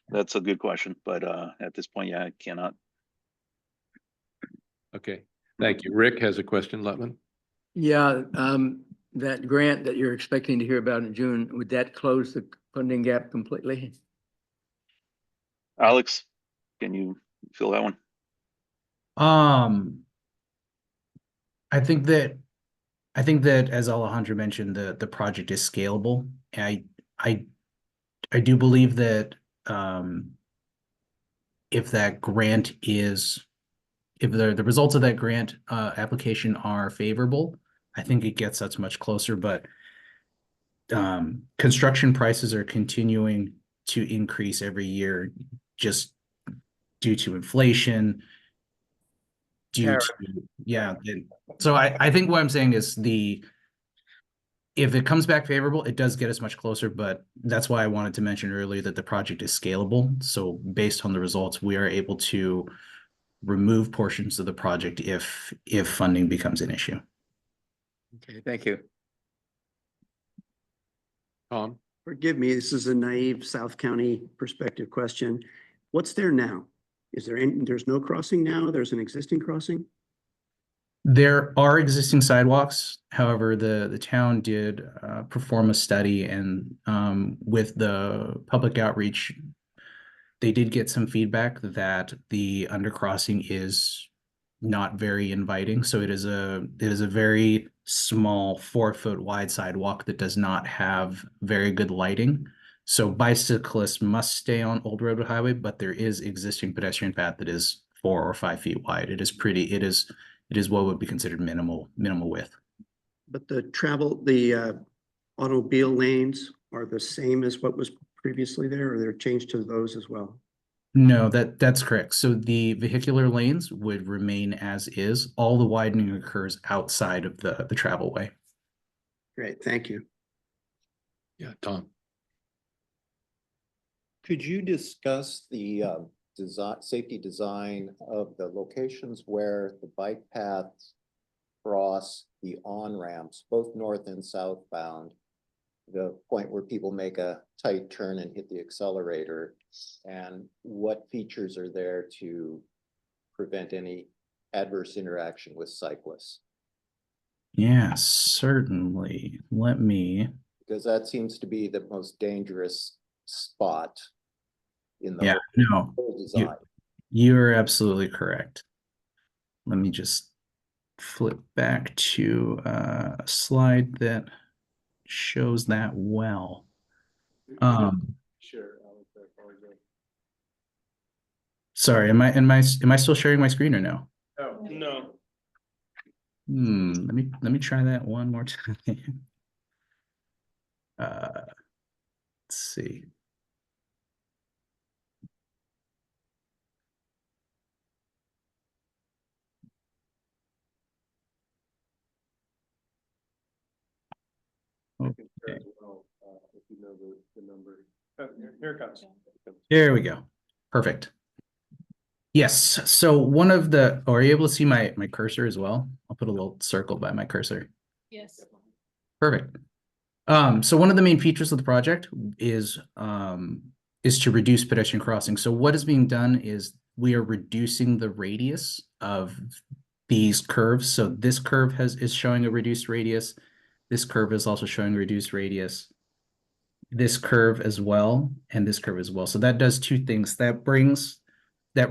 that's a good question, but at this point, yeah, I cannot. Okay, thank you. Rick has a question, Lutman. Yeah, that grant that you're expecting to hear about in June, would that close the funding gap completely? Alex, can you fill that one? I think that as Alejandro mentioned, the project is scalable. I do believe that if that grant is, if the results of that grant application are favorable, I think it gets us much closer. But construction prices are continuing to increase every year, just due to inflation. So I think what I'm saying is if it comes back favorable, it does get us much closer, but that's why I wanted to mention earlier that the project is scalable. So based on the results, we are able to remove portions of the project if funding becomes an issue. Okay, thank you. Tom? Forgive me, this is a naive South County perspective question. What's there now? There's no crossing now? There's an existing crossing? There are existing sidewalks. However, the town did perform a study, and with the public outreach, they did get some feedback that the undercrossing is not very inviting. So it is a very small 4-foot wide sidewalk that does not have very good lighting. So bicyclists must stay on Old Redwood Highway, but there is existing pedestrian path that is 4 or 5 feet wide. It is what would be considered minimal width. But the automobile lanes are the same as what was previously there, or they're changed to those as well? No, that's correct. So the vehicular lanes would remain as is. All the widening occurs outside of the travel way. Great, thank you. Yeah, Tom. Could you discuss the safety design of the locations where the bike paths cross the on-ramps, both north and southbound, the point where people make a tight turn and hit the accelerator, and what features are there to prevent any adverse interaction with cyclists? Yeah, certainly. Let me, Because that seems to be the most dangerous spot in the yeah, no, whole design. you're absolutely correct. Let me just flip back to a slide that shows that well. Sure, Alex, I apologize. Sorry, am I still sharing my screen or no? Oh, no. Let me try that one more time. Let's see. Okay. If you know the number. Oh, here it comes. There we go. Perfect. Yes. So one of the, are you able to see my cursor as well? I'll put a little circle by my cursor. Yes. Perfect. So one of the main features of the project is to reduce pedestrian crossing. So what is being done is we are reducing the radius of these curves. So this curve is showing a reduced radius. This curve is also showing a reduced radius. This curve as well, and this curve as well. So that does two things. That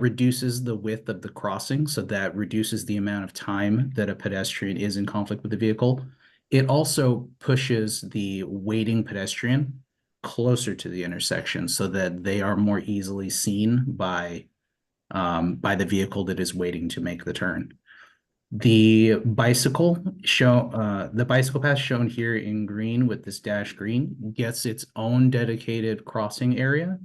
reduces the width of the crossing. So that reduces the amount of time that a pedestrian is in conflict with the vehicle. It also pushes the waiting pedestrian closer to the intersection so that they are more easily seen by the vehicle that is waiting to make the turn. The bicycle path shown here in green with this dash green gets its own dedicated crossing area.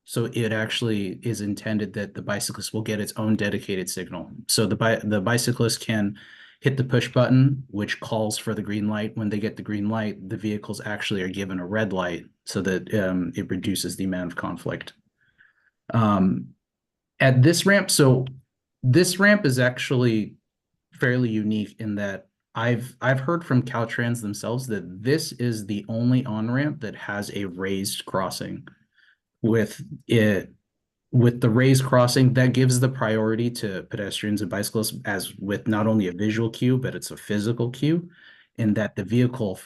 So it actually is intended that the bicyclist will get its own dedicated signal. So the bicyclist can hit the push button, which calls for the green light. When they get the green light, the vehicles actually are given a red light so that it reduces the amount of conflict. At this ramp, so this ramp is actually fairly unique in that I've heard from Caltrans themselves that this is the only on-ramp that has a raised crossing. With the raised crossing, that gives the priority to pedestrians and bicyclists as with not only a visual cue, but it's a physical cue, in that the vehicle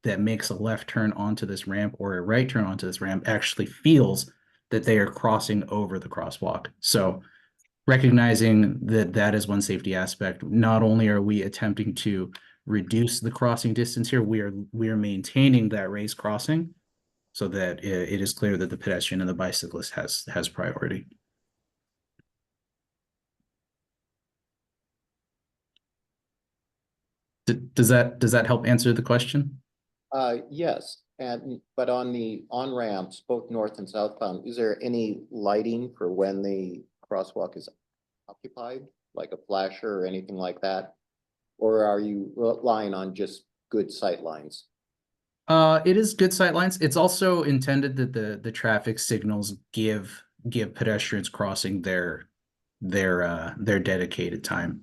that makes a left turn onto this ramp or a right turn onto this ramp actually feels that they are crossing over the crosswalk. So recognizing that that is one safety aspect, not only are we attempting to reduce the crossing distance here, we are maintaining that raised crossing so that it is clear that the pedestrian and the bicyclist has priority. Does that help answer the question? Yes, but on the on-ramps, both north and southbound, is there any lighting for when the crosswalk is occupied, like a flasher or anything like that? Or are you relying on just good sight lines? It is good sight lines. It's also intended that the traffic signals give pedestrians crossing their dedicated time.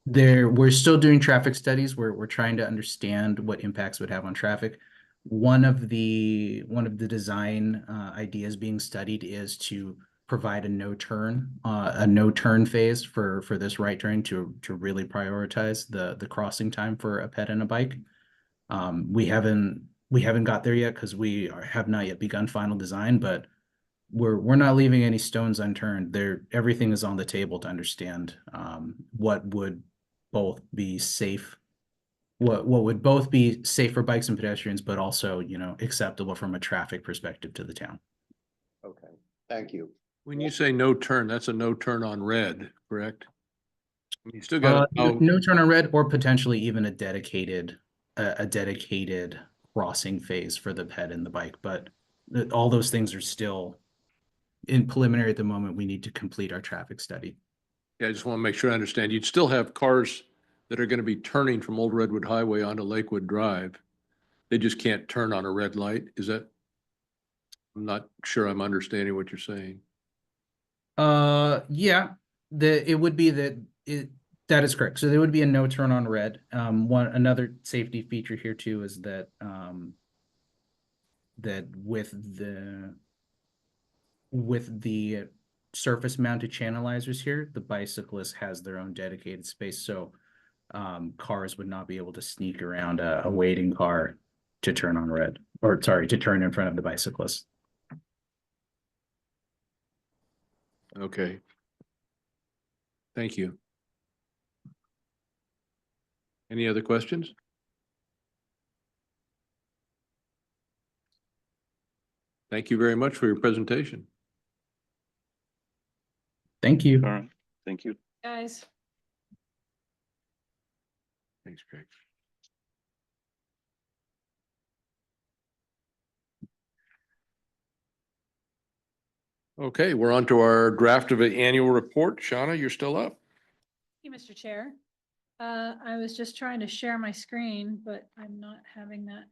We're still doing traffic studies. We're trying to understand what impacts would have on traffic. One of the design ideas being studied is to provide a no turn phase for this right turn to really prioritize the crossing time for a ped and a bike. We haven't got there yet because we have not yet begun final design, but we're not leaving any stones unturned. Everything is on the table to understand what would both be safe, what would both be safe for bikes and pedestrians, but also, acceptable from a traffic perspective to the town. Okay, thank you. When you say no turn, that's a no turn on red, correct? You still got no turn on red, or potentially even a dedicated crossing phase for the ped and the bike, but all those things are still in preliminary at the moment. We need to complete our traffic study. Yeah, I just want to make sure I understand. You'd still have cars that are going to be turning from Old Redwood Highway onto Lakewood Drive. They just can't turn on a red light. Is that? I'm not sure I'm understanding what you're saying. Yeah, it would be that That is correct. So there would be a no turn on red. Another safety feature here too is that that with the surface mounted channelizers here, the bicyclist has their own dedicated space. So cars would not be able to sneak around a waiting car to turn on red, or sorry, to turn in front of the bicyclist. Okay. Thank you. Any other questions? Thank you very much for your presentation. Thank you. All right, thank you. Guys. Thanks, Craig. Okay, we're on to our draft of an annual report. Shauna, you're still up? Thank you, Mr. Chair. I was just trying to share my screen, but I'm not having that.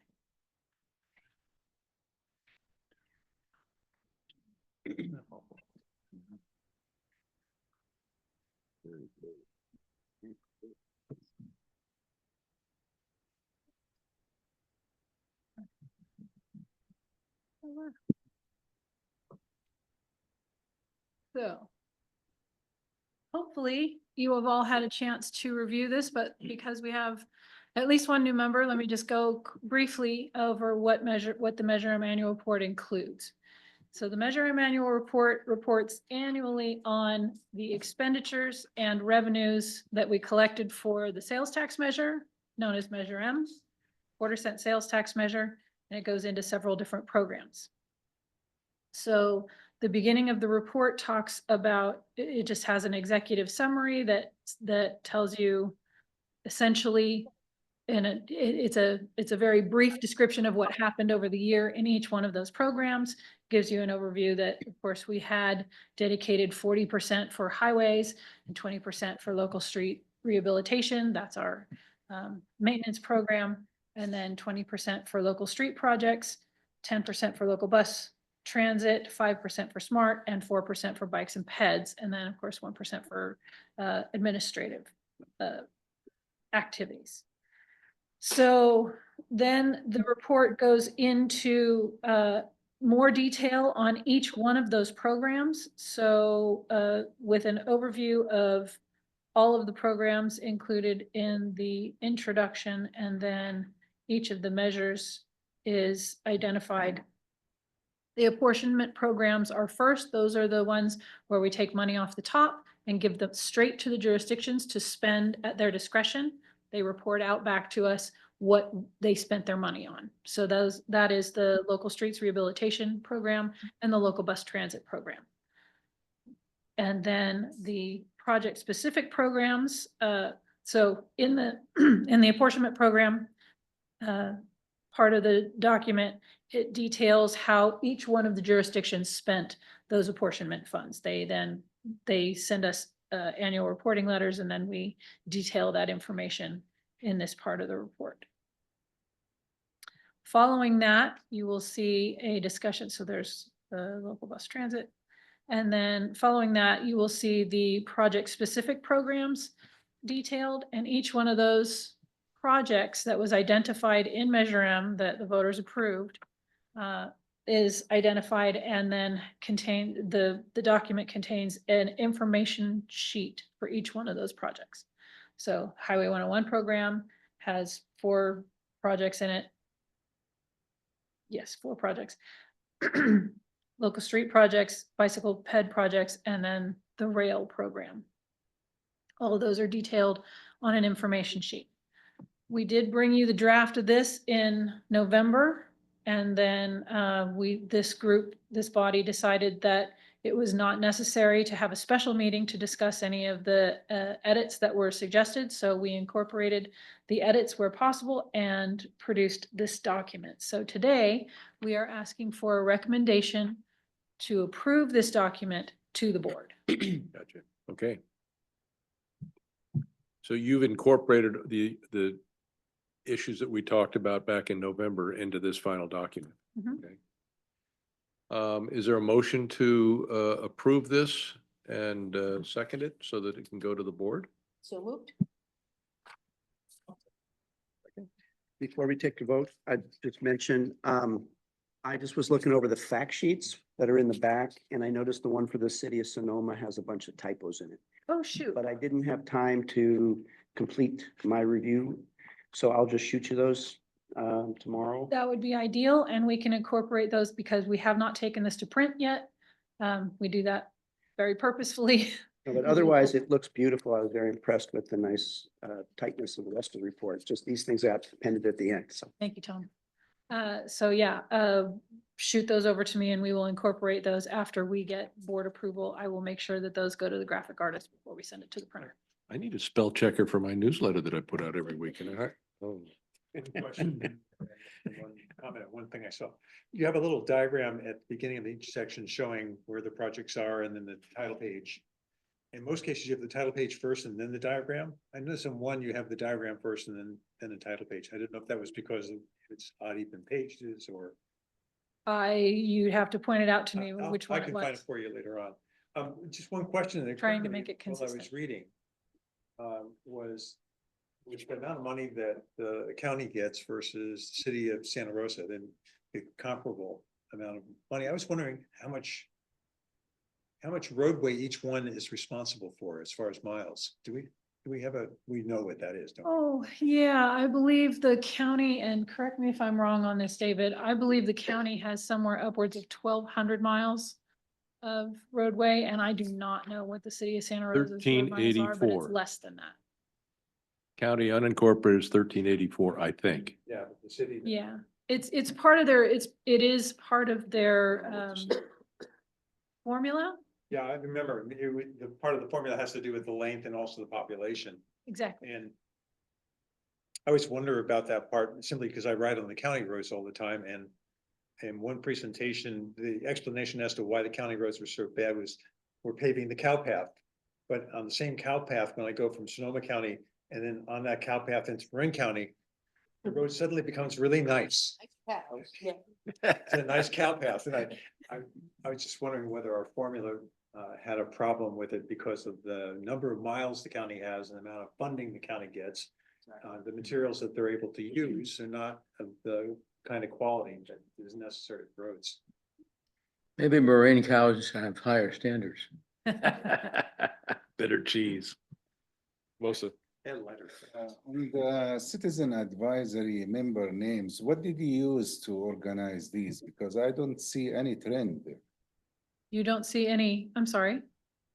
So hopefully you have all had a chance to review this, but because we have at least one new member, let me just go briefly over what the Measure M annual report includes. So the Measure M annual report reports annually on the expenditures and revenues that we collected for the sales tax measure, known as Measure M, quarter-cent sales tax measure, and it goes into several different programs. So the beginning of the report talks about, it just has an executive summary that tells you essentially, and it's a very brief description of what happened over the year in each one of those programs. Gives you an overview that, of course, we had dedicated 40% for highways and 20% for local street rehabilitation. That's our maintenance program. And then 20% for local street projects, 10% for local bus transit, 5% for SMART, and 4% for bikes and peds. And then, of course, 1% for administrative activities. So then the report goes into more detail on each one of those programs. So with an overview of all of the programs included in the introduction, and then each of the measures is identified. The apportionment programs are first. Those are the ones where we take money off the top and give them straight to the jurisdictions to spend at their discretion. They report out back to us what they spent their money on. So that is the local streets rehabilitation program and the local bus transit program. And then the project specific programs. So in the apportionment program, part of the document, it details how each one of the jurisdictions spent those apportionment funds. They send us annual reporting letters, and then we detail that information in this part of the report. Following that, you will see a discussion. So there's the local bus transit. And then following that, you will see the project specific programs detailed, and each one of those projects that was identified in Measure M that the voters approved is identified, and then the document contains an information sheet for each one of those projects. So Highway 101 program has 4 projects in it. Yes, 4 projects. Local street projects, bicycle ped projects, and then the rail program. All of those are detailed on an information sheet. We did bring you the draft of this in November, and then this body decided that it was not necessary to have a special meeting to discuss any of the edits that were suggested. So we incorporated the edits where possible and produced this document. So today we are asking for a recommendation to approve this document to the board. Gotcha. Okay. So you've incorporated the issues that we talked about back in November into this final document. Mhm. Okay. Is there a motion to approve this and second it so that it can go to the board? So moved. Before we take the vote, I just mentioned, I just was looking over the fact sheets that are in the back, and I noticed the one for the city of Sonoma has a bunch of typos in it. Oh, shoot. But I didn't have time to complete my review, so I'll just shoot you those tomorrow. That would be ideal, and we can incorporate those because we have not taken this to print yet. We do that very purposefully. But otherwise, it looks beautiful. I was very impressed with the nice tightness of the rest of the report. It's just these things got appended at the end, so. Thank you, Tom. So yeah, shoot those over to me and we will incorporate those after we get board approval. I will make sure that those go to the graphic artist before we send it to the printer. I need a spell checker for my newsletter that I put out every week and Question. One thing I saw, you have a little diagram at the beginning of each section showing where the projects are and then the title page. In most cases, you have the title page first and then the diagram. I noticed in one, you have the diagram first and then the title page. I didn't know if that was because it's odd even pages or. You'd have to point it out to me which one I it can find it was. for you later on. Just one question. that Trying occurred to me make it while I was consistent. reading. Was the amount of money that the county gets versus the city of Santa Rosa, then the comparable amount of money. I was wondering how much roadway each one is responsible for as far as miles. Do we know what that is, don't we? Oh, yeah, I believe the county, and correct me if I'm wrong on this, David, I believe the county has somewhere upwards of 1,200 miles of roadway, and I do not know what the city of Santa Rosa's road miles are, but it's 1384. less than that. county unincorporated is 1384, I think. Yeah, but the city. Yeah, it's part of their, it is part of their formula. Yeah, I remember, the part of the formula has to do with the length and also the population. Exactly. And I always wonder about that part simply because I ride on the county roads all the time and in one presentation, the explanation as to why the county roads were so bad was we're paving the cow path. But on the same cow path, when I go from Sonoma County and then on that cow path into Marin County, the road suddenly becomes really nice. Yeah. It's a nice cow path. And I was just wondering whether our formula had a problem with it because of the number of miles the county has and the amount of funding the county gets. The materials that they're able to use are not of the kind of quality that is necessary for roads. Maybe Maureen cows have higher standards. Better cheese. Melissa. And lighter. On the citizen advisory member names, what did you use to organize these? Because I don't see any trend there. You don't see any, I'm sorry.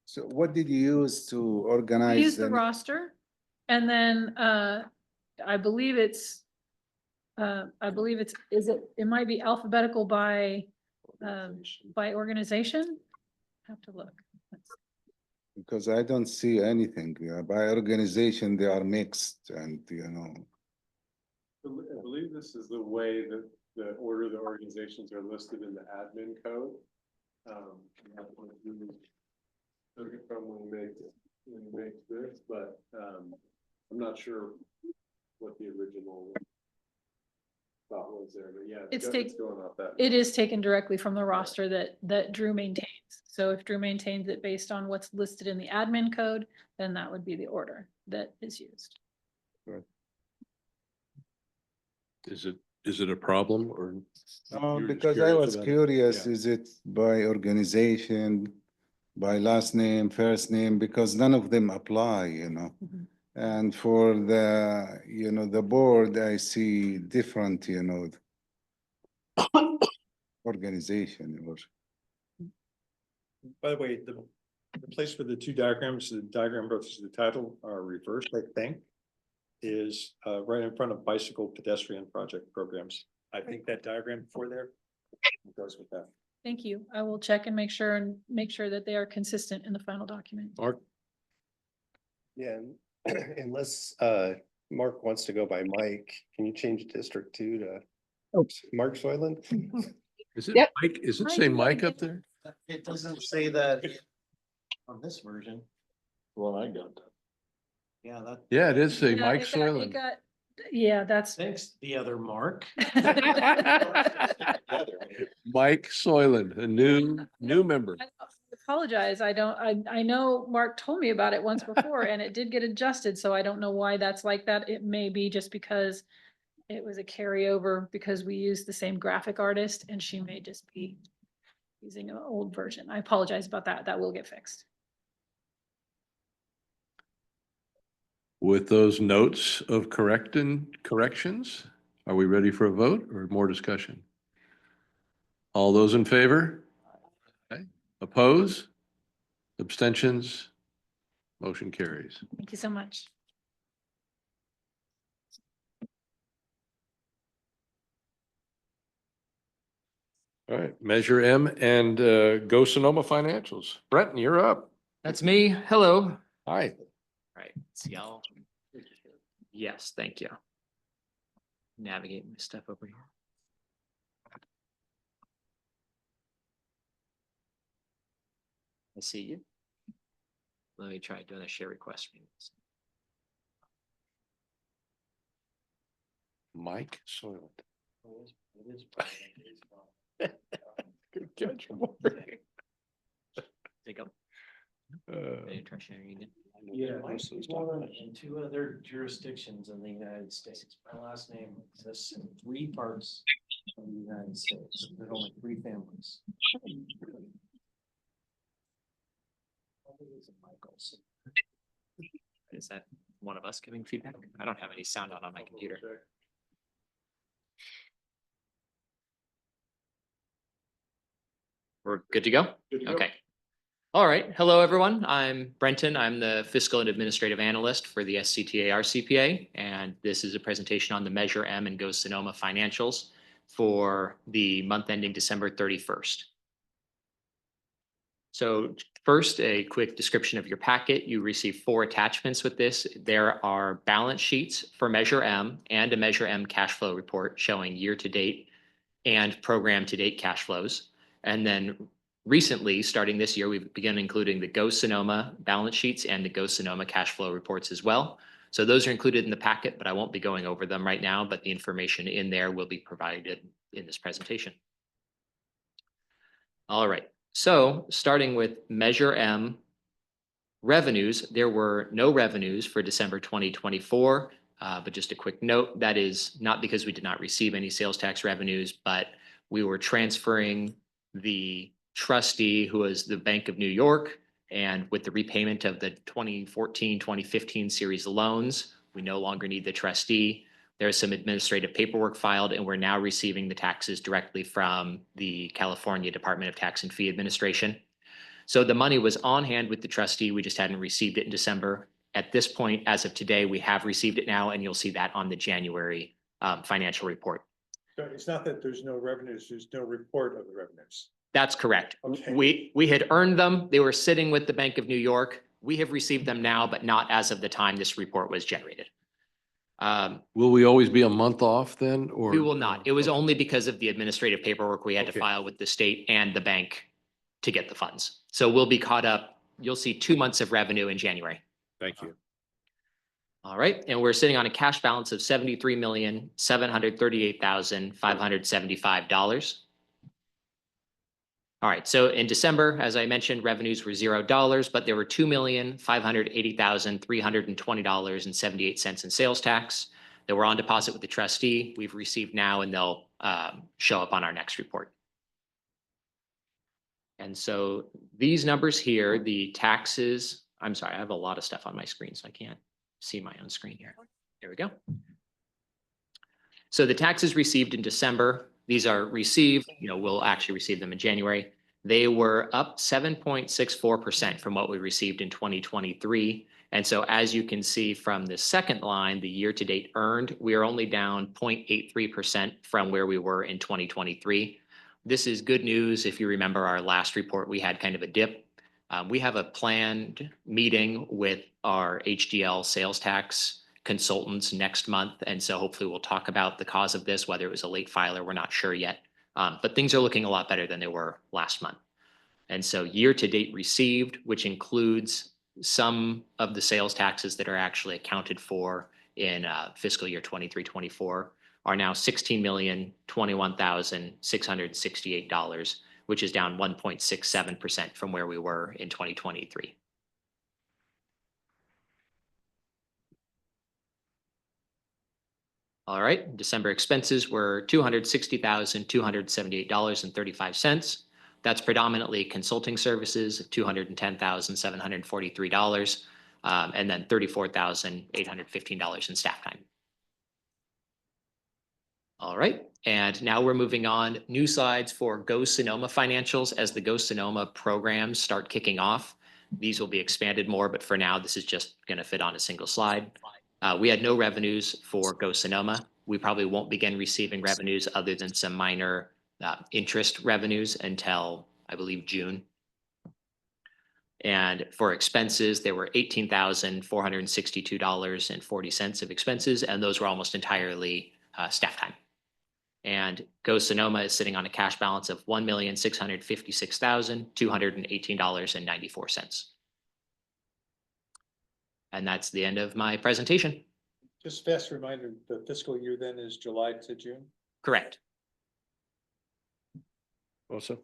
So what did you use to organize? We use the them? roster and then I believe it's, it might be alphabetical by organization. Have to look. Because I don't see anything. By organization, they are mixed and, I believe this is the way that the order the organizations are listed in the admin code. And that's what we took it from when we make this, but I'm not sure what the original thought was there, but yeah, it's going off that. It is taken directly from the roster that Drew maintains. So if Drew maintains it based on what's listed in the admin code, then that would be the order that is used. Is it a problem or? No, you're just because I was about it? curious, Yeah. is it by organization, by last name, first name, because none of them apply, Mhm. And for the, the board, I see different, organization or. By the way, the place where the two diagrams, the diagram versus the title are reversed, I think, is right in front of bicycle pedestrian project programs. I think that diagram before there goes with that. Thank you. I will check and make sure that they are consistent in the final document. Mark? Yeah, unless Mark wants to go by Mike, can you change District 2 to Mark Soyland? Is it Mike? Is it say Mike up there? It doesn't say that on this version. Well, I got that. Yeah, that. Yeah, it is say Yeah, Mike it Soyland. got, yeah, that's. Thanks, the other Mark. Mike Soyland, a new member. apologize. I know Mark told me about it once before and it did get adjusted, so I don't know why that's like that. It may be just because it was a carryover because we used the same graphic artist and she may just be using an old version. I apologize about that. That will get fixed. With those notes of corrections, are we ready for a vote or more discussion? All those in favor? Okay. Oppose? Abstentions? Motion carries. Thank you so much. All right, Measure M and Go Sonoma Financials. Brenton, you're up. That's me. Hello. Hi. Right. See y'all. Yes, thank you. Navigate my stuff over here. I see you. Let me try doing a share request. Mike Soylent. It is. Good catch. Take up. Try sharing again. Yeah, in 2 other jurisdictions in the United States. My last name exists in 3 parts of the United States. There's only 3 families. Is that one of us giving feedback? I don't have any sound on my computer. We're good to go? Okay. All right. Hello, everyone. I'm Brenton. I'm the Fiscal and Administrative Analyst for the SCTA RCPA, and this is a presentation on the Measure M and Go Sonoma financials for the month ending December 31st. So first, a quick description of your packet. You receive 4 attachments with this. There are balance sheets for Measure M and a Measure M cash flow report showing year-to-date and program-to-date cash flows. And then recently, starting this year, we've begun including the Go Sonoma balance sheets and the Go Sonoma cash flow reports as well. So those are included in the packet, but I won't be going over them right now, but the information in there will be provided in this presentation. All right, so starting with Measure M revenues, there were no revenues for December 2024, but just a quick note, that is not because we did not receive any sales tax revenues, but we were transferring the trustee who was the Bank of New York, and with the repayment of the 2014, 2015 series loans, we no longer need the trustee. There's some administrative paperwork filed, and we're now receiving the taxes directly from the California Department of Tax and Fee Administration. So the money was on hand with the trustee. We just hadn't received it in December. At this point, as of today, we have received it now, and you'll see that on the January financial report. So it's not that there's no revenues, there's no report of the revenues. That's correct. Okay. We had earned them. They were sitting with the Bank of New York. We have received them now, but not as of the time this report was generated. Will we always be a month off then, or? We will not. It was only because of the administrative paperwork we had to Okay. file with the state and the bank to get the funds. So we'll be caught up. You'll see 2 months of revenue in January. Thank you. All right, and we're sitting on a cash balance of $73,738,575. All right, so in December, as I mentioned, revenues were $0, but there were $2,580,320.78 in sales tax that were on deposit with the trustee. We've received now, and they'll show up on our next report. And so these numbers here, the taxes, I'm sorry, I have a lot of stuff on my screen, so I can't see my own screen here. There we go. So the taxes received in December, these are received, we'll actually receive them in January. They were up 7.64% from what we received in 2023. And so as you can see from the second line, the year-to-date earned, we are only down 0.83% from where we were in 2023. This is good news. If you remember our last report, we had kind of a dip. We have a planned meeting with our HDL sales tax consultants next month. And so hopefully we'll talk about the cause of this, whether it was a late filer, we're not sure yet. But things are looking a lot better than they were last month. And so year-to-date received, which includes some of the sales taxes that are actually accounted for in fiscal year 23-24, are now $16,021,668, which is down 1.67% from where we were in 2023. All right, December expenses were $260,278.35. That's predominantly consulting services of $210,743, and then $34,815 in staff time. All right, and now we're moving on. New slides for Go Sonoma financials as the Go Sonoma programs start kicking off. These will be expanded more, but for now, this is just going to fit on a single slide. We had no revenues for Go Sonoma. We probably won't begin receiving revenues other than some minor interest revenues until, I believe, June. And for expenses, there were $18,462.40 of expenses, and those were almost entirely staff time. And Go Sonoma is sitting on a cash balance of $1,656,218.94. And that's the end of my presentation. Just fast reminder, the fiscal year then is July to June? Correct. Also,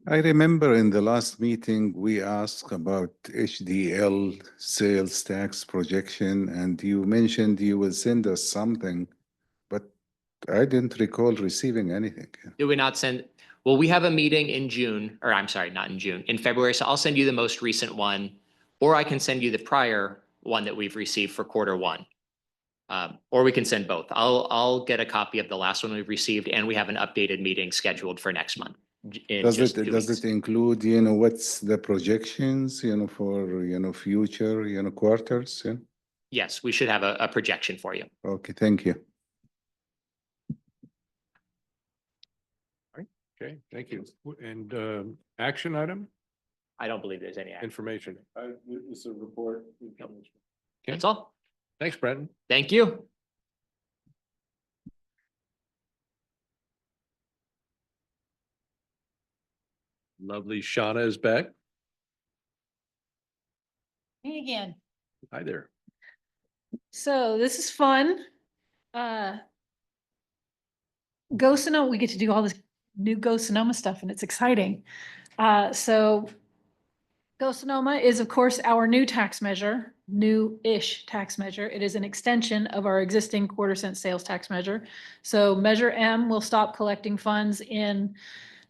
I remember in the last meeting, we asked about HDL sales tax projection, and you mentioned you will send us something, but I didn't recall receiving anything. Did we not send? Well, we have a meeting in June, or I'm sorry, not in June, in February. So I'll send you the most recent one, or I can send you the prior one that we've received for Q1. Or we can send both. I'll get a copy of the last one we've received, and we have an updated meeting scheduled for next month. Does it include, what's the projections, for, future, quarters? Yeah? Yes, we should have a projection for you. Okay, thank you. okay, thank you. And action item, I don't believe there's any action. information. It's a report. That's all. Thanks, Brendan. Thank you. Lovely Shauna is back. Me again. Hi there. So this is fun. Go Sonoma, we get to do all this new Go Sonoma stuff and it's exciting. So Go Sonoma is of course our new tax measure, new-ish tax measure. It is an extension of our existing quarter-cent sales tax measure. So Measure M will stop collecting funds on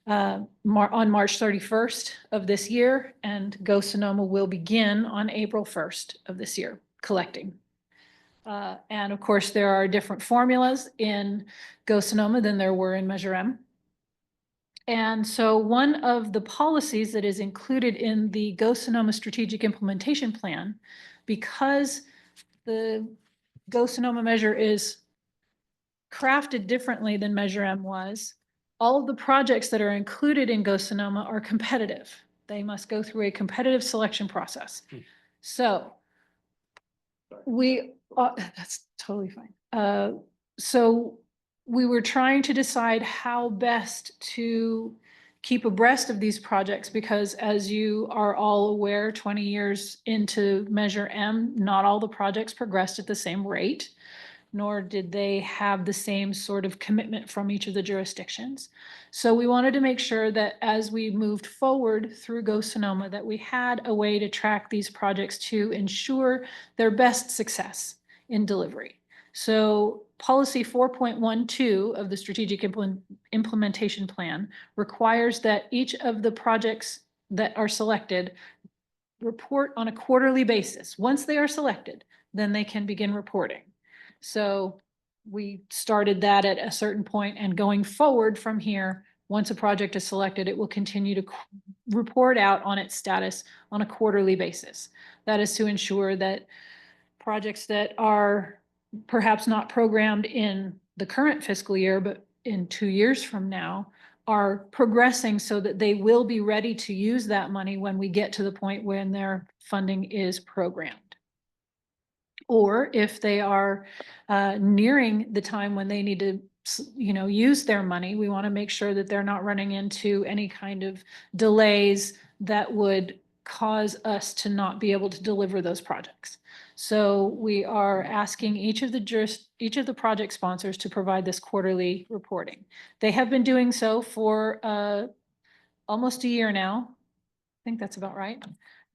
March 31st of this year, and Go Sonoma will begin on April 1st of this year collecting. And of course, there are different formulas in Go Sonoma than there were in Measure M. And so one of the policies that is included in the Go Sonoma Strategic Implementation Plan, because the Go Sonoma measure is crafted differently than Measure M was, all of the projects that are included in Go Sonoma are competitive. They must go through a competitive selection process. So that's totally fine. So we were trying to decide how best to keep abreast of these projects because as you are all aware, 20 years into Measure M, not all the projects progressed at the same rate, nor did they have the same sort of commitment from each of the jurisdictions. So we wanted to make sure that as we moved forward through Go Sonoma, that we had a way to track these projects to ensure their best success in delivery. So policy 4.12 of the Strategic Implementation Plan requires that each of the projects that are selected report on a quarterly basis. Once they are selected, then they can begin reporting. So we started that at a certain point, and going forward from here, once a project is selected, it will continue to report out on its status on a quarterly basis. That is to ensure that projects that are perhaps not programmed in the current fiscal year, but in 2 years from now, are progressing so that they will be ready to use that money when we get to the point when their funding is programmed. Or if they are nearing the time when they need to, use their money, we want to make sure that they're not running into any kind of delays that would cause us to not be able to deliver those projects. So we are asking each of the project sponsors to provide this quarterly reporting. They have been doing so for almost a year now. I think that's about right.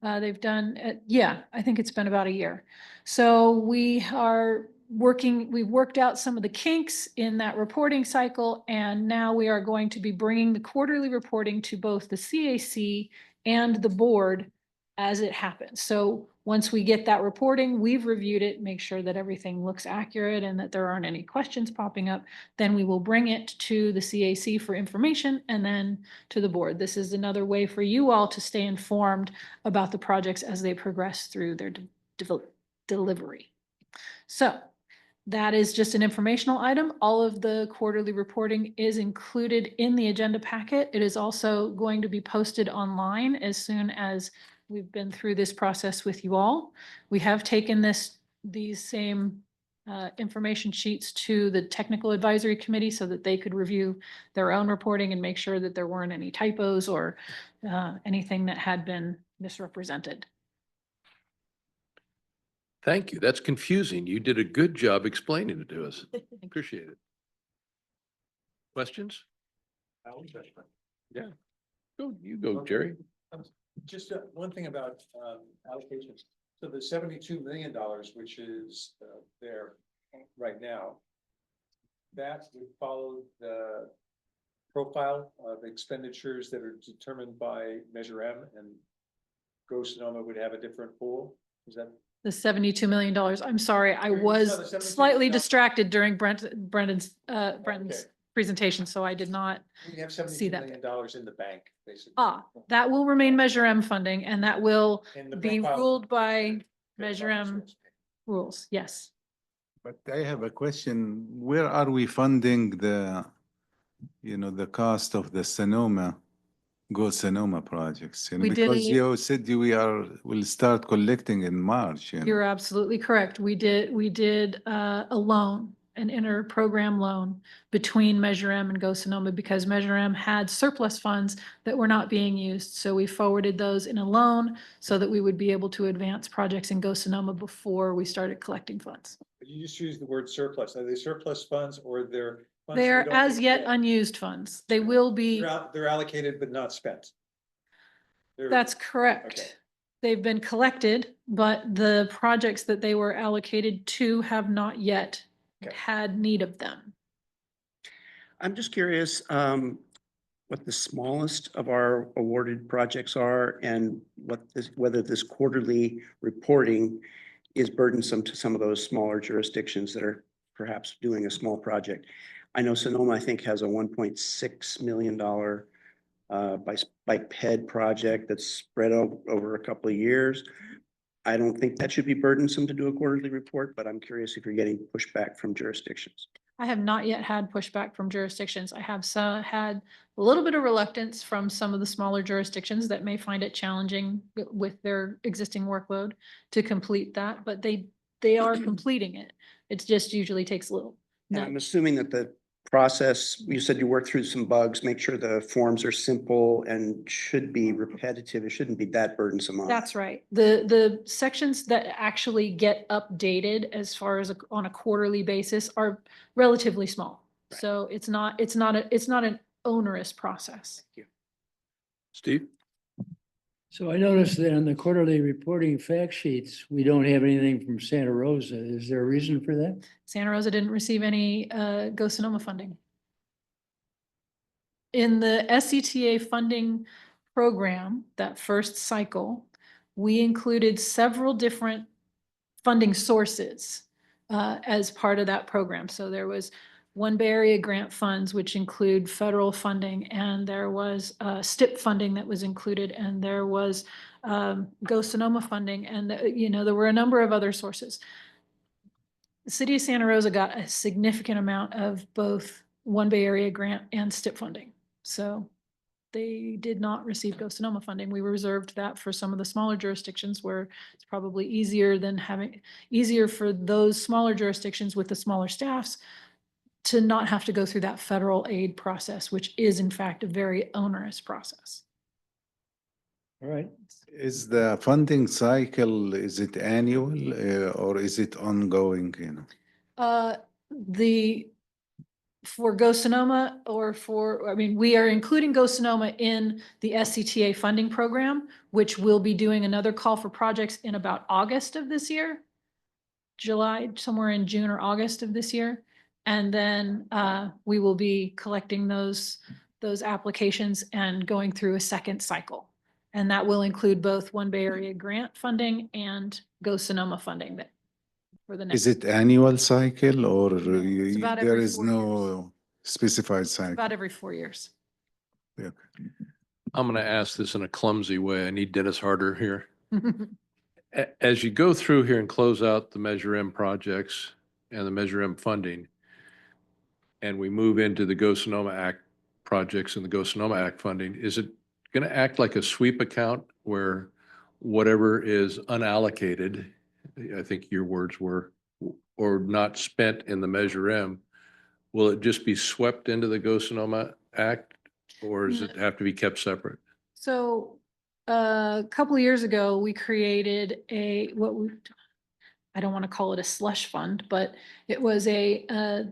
They've done, yeah, I think it's been about a year. So we are working, we've worked out some of the kinks in that reporting cycle, and now we are going to be bringing the quarterly reporting to both the CAC and the board as it happens. So once we get that reporting, we've reviewed it, make sure that everything looks accurate and that there aren't any questions popping up, then we will bring it to the CAC for information and then to the board. This is another way for you all to stay informed about the projects as they progress through their delivery. So that is just an informational item. All of the quarterly reporting is included in the agenda packet. It is also going to be posted online as soon as we've been through this process with you all. We have taken these same information sheets to the technical advisory committee so that they could review their own reporting and make sure that there weren't any typos or anything that had been misrepresented. Thank you. That's confusing. You did a good job explaining it to us. Appreciate it. Questions? Yeah. You go, Jerry. Just one thing about allocations. So the $72 million, which is there right now, that would follow the profile of expenditures that are determined by Measure M, and Go Sonoma would have a different pool. Is that? The $72 million. I'm sorry, I Sorry, was the $72 slightly million. distracted during Brendan's Okay. presentation, so I did not. We have See $72 that. million in the bank, basically. That will remain Measure M funding, and that will In the be profile. ruled by Measure M rules. Yes. But I have a question. Where are we funding the cost of the Go Sonoma projects? We did Because a- you said we'll start collecting in March. You're absolutely correct. We did a loan, an inter-program loan between Measure M and Go Sonoma because Measure M had surplus funds that were not being used. So we forwarded those in a loan so that we would be able to advance projects in Go Sonoma before we started collecting funds. But you just used the word surplus. Are they surplus funds or they're? funds They we are don't as need yet to- unused funds. They will be, They're allocated but not spent. They're- that's correct. Okay. They've been collected, but the projects that they were allocated to have not yet had need of them. I'm just curious what the smallest of our awarded projects are and whether this quarterly reporting is burdensome to some of those smaller jurisdictions that are perhaps doing a small project. I know Sonoma, I think, has a $1.6 million bike ped project that's spread over a couple of years. I don't think that should be burdensome to do a quarterly report, but I'm curious if you're getting pushback from jurisdictions. I have not yet had pushback from jurisdictions. I have had a little bit of reluctance from some of the smaller jurisdictions that may find it challenging with their existing workload to complete that, but they are completing it. It just usually takes a little. And I'm assuming that the process, you said you worked through some bugs, make sure the forms are simple and should be repetitive. It shouldn't be that burdensome on. That's right. The sections that actually get updated as far as on a quarterly basis are relatively small. Right. So it's not an onerous process. Steve? So I noticed that on the quarterly reporting fact sheets, we don't have anything from Santa Rosa. Is there a reason for that? Santa Rosa didn't receive any Go Sonoma funding. In the SCTA funding program, that first cycle, we included several different funding sources as part of that program. So there was One Bay Area grant funds, which include federal funding, and there was STIP funding that was included, and there was Go Sonoma funding, and there were a number of other sources. The city of Santa Rosa got a significant amount of both One Bay Area grant and STIP funding. So they did not receive Go Sonoma funding. We reserved that for some of the smaller jurisdictions where it's probably easier for those smaller jurisdictions with the smaller staffs to not have to go through that federal aid process, which is in fact a very onerous process. All right. Is the funding cycle, is it annual or is it ongoing? The for Go Sonoma or for, I mean, we are including Go Sonoma in the SCTA funding program, which will be doing another call for projects in about August of this year. July, somewhere in June or August of this year. And then we will be collecting those applications and going through a second cycle. And that will include both One Bay Area grant funding and Go Sonoma funding that for the next. Is it annual cycle or about there every is 4 no specified cycle? About every 4 years. Yeah. I'm going to ask this in a clumsy way. I need Dennis Harder here. As you go through here and close out the Measure M projects and the Measure M funding, and we move into the Go Sonoma Act projects and the Go Sonoma Act funding, is it going to act like a sweep account where whatever is unallocated, I think your words were, or not spent in the Measure M, will it just be swept into the Go Sonoma Act, or does it have to be kept separate? So a couple of years ago, we created I don't want to call it a slush fund, but it was a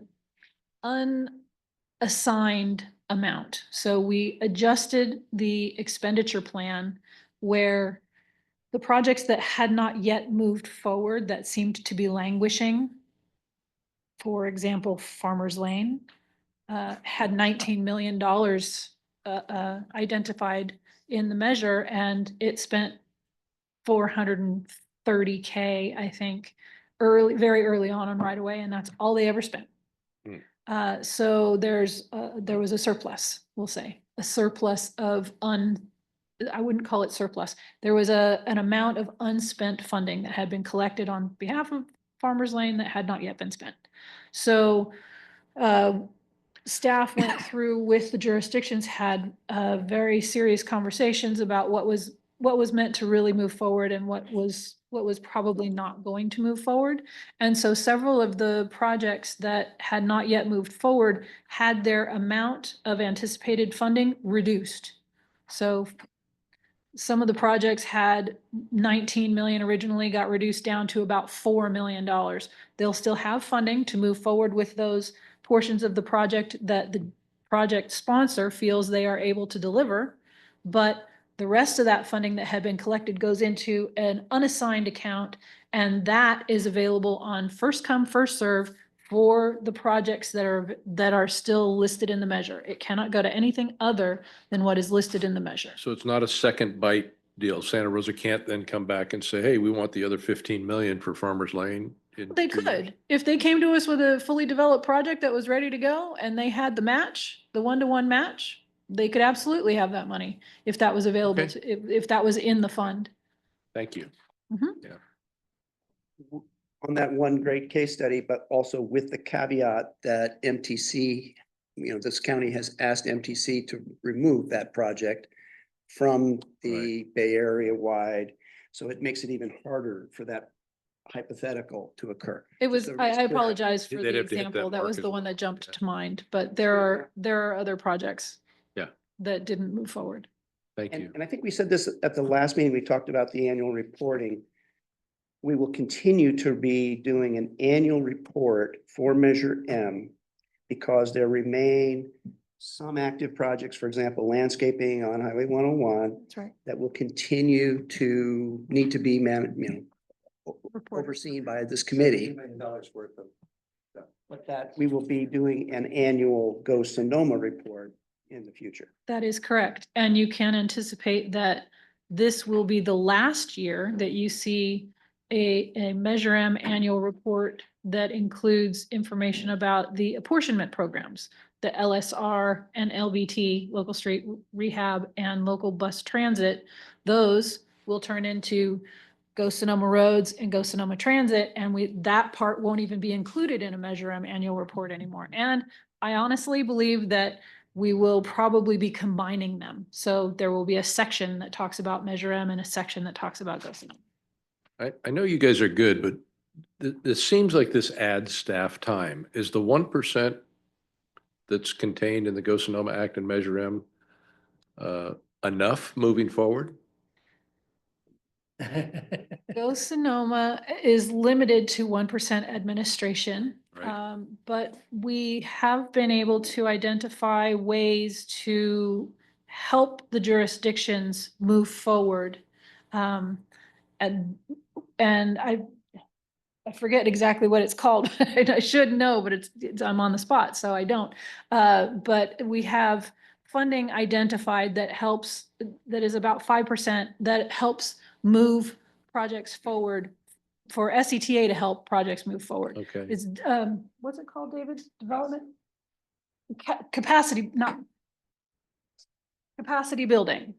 unassigned amount. So we adjusted the expenditure plan where the projects that had not yet moved forward that seemed to be languishing, for example, Farmers Lane, had $19 million identified in the measure, and it spent $430K, I think, very early on right away, and that's all they ever spent. So there was a surplus, we'll say, a surplus of I wouldn't call it surplus. There was an amount of unspent funding that had been collected on behalf of Farmers Lane that had not yet been spent. So staff went through with the jurisdictions, had very serious conversations about what was meant to really move forward and what was probably not going to move forward. And so several of the projects that had not yet moved forward had their amount of anticipated funding reduced. So some of the projects had 19 million originally, got reduced down to about $4 million. They'll still have funding to move forward with those portions of the project that the project sponsor feels they are able to deliver, but the rest of that funding that had been collected goes into an unassigned account, and that is available on first come, first serve for the projects that are still listed in the measure. It cannot go to anything other than what is listed in the measure. So it's not a second bite deal. Santa Rosa can't then come back and say, hey, we want the other 15 million for Farmers Lane. They could. If they came to us with a fully developed project that was ready to go and they had the match, the one-to-one match, they could absolutely have that money if that was available, if that was in the fund. Thank you. Mhm. On that one great case study, but also with the caveat that MTC, this county has asked MTC to remove that project from the Bay Area wide. So it makes it even harder for that hypothetical to occur. It was, I apologize for They'd the have to hit that example. That mark was as the one that jumped to mind, but there are other projects. Yeah. That didn't move forward. Thank you. And I think we said this at the last meeting, we talked about the annual reporting. We will continue to be doing an annual report for Measure M because there remain some active projects, for example, landscaping on Highway 101. That's right. That will continue to need to be overseen by this committee. $2 million worth of. But that we will be doing an annual Go Sonoma report in the future. That is correct. And you can anticipate that this will be the last year that you see a Measure M annual report that includes information about the apportionment programs, the LSR and LBT, local street rehab and local bus transit. Those will turn into Go Sonoma Roads and Go Sonoma Transit, and that part won't even be included in a Measure M annual report anymore. And I honestly believe that we will probably be combining them. So there will be a section that talks about Measure M and a section that talks about Go Sonoma. I know you guys are good, but it seems like this adds staff time. Is the 1% that's contained in the Go Sonoma Act and Measure M enough moving forward? Go Sonoma is limited to 1% administration. Right. But we have been able to identify ways to help the jurisdictions move forward. Um, and, and I forget exactly what it's called. I should know, but I'm on the spot, so I don't. But we have funding identified that helps, that is about 5%, that helps move projects forward for SCTA to help projects move forward. Okay. It's, what's it called, David? Development? Capacity, not capacity building.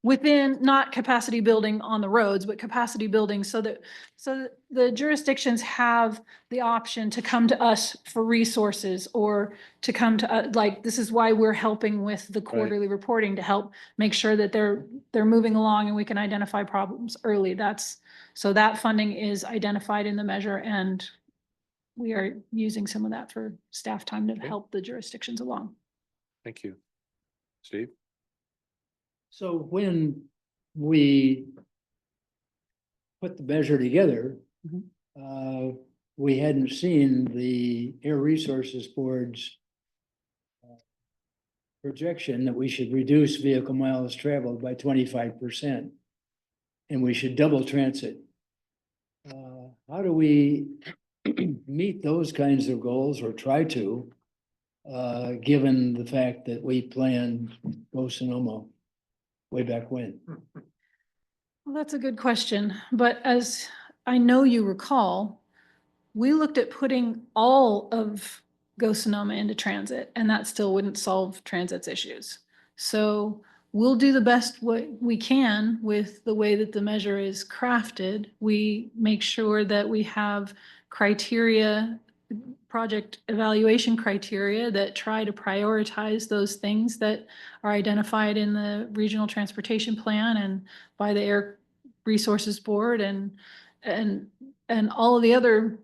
Within, not capacity building on the roads, but capacity building so that the jurisdictions have the option to come to us for resources or to come to, like, this is why we're helping with the quarterly reporting to help make sure that they're moving along and we can identify problems early. So that funding is identified in the measure, and we are using some of that for staff time to help the jurisdictions along. Thank you. Steve? So when we put the measure together, we hadn't seen the Air Resources Board's projection that we should reduce vehicle miles traveled by 25%. And we should double transit. How do we meet those kinds of goals, or try to, given the fact that we planned Go Sonoma way back when? Well, that's a good question, but as I know you recall, we looked at putting all of Go Sonoma into transit, and that still wouldn't solve transit's issues. So we'll do the best what we can with the way that the measure is crafted. We make sure that we have criteria, project evaluation criteria that try to prioritize those things that are identified in the regional transportation plan and by the Air Resources Board and all of the other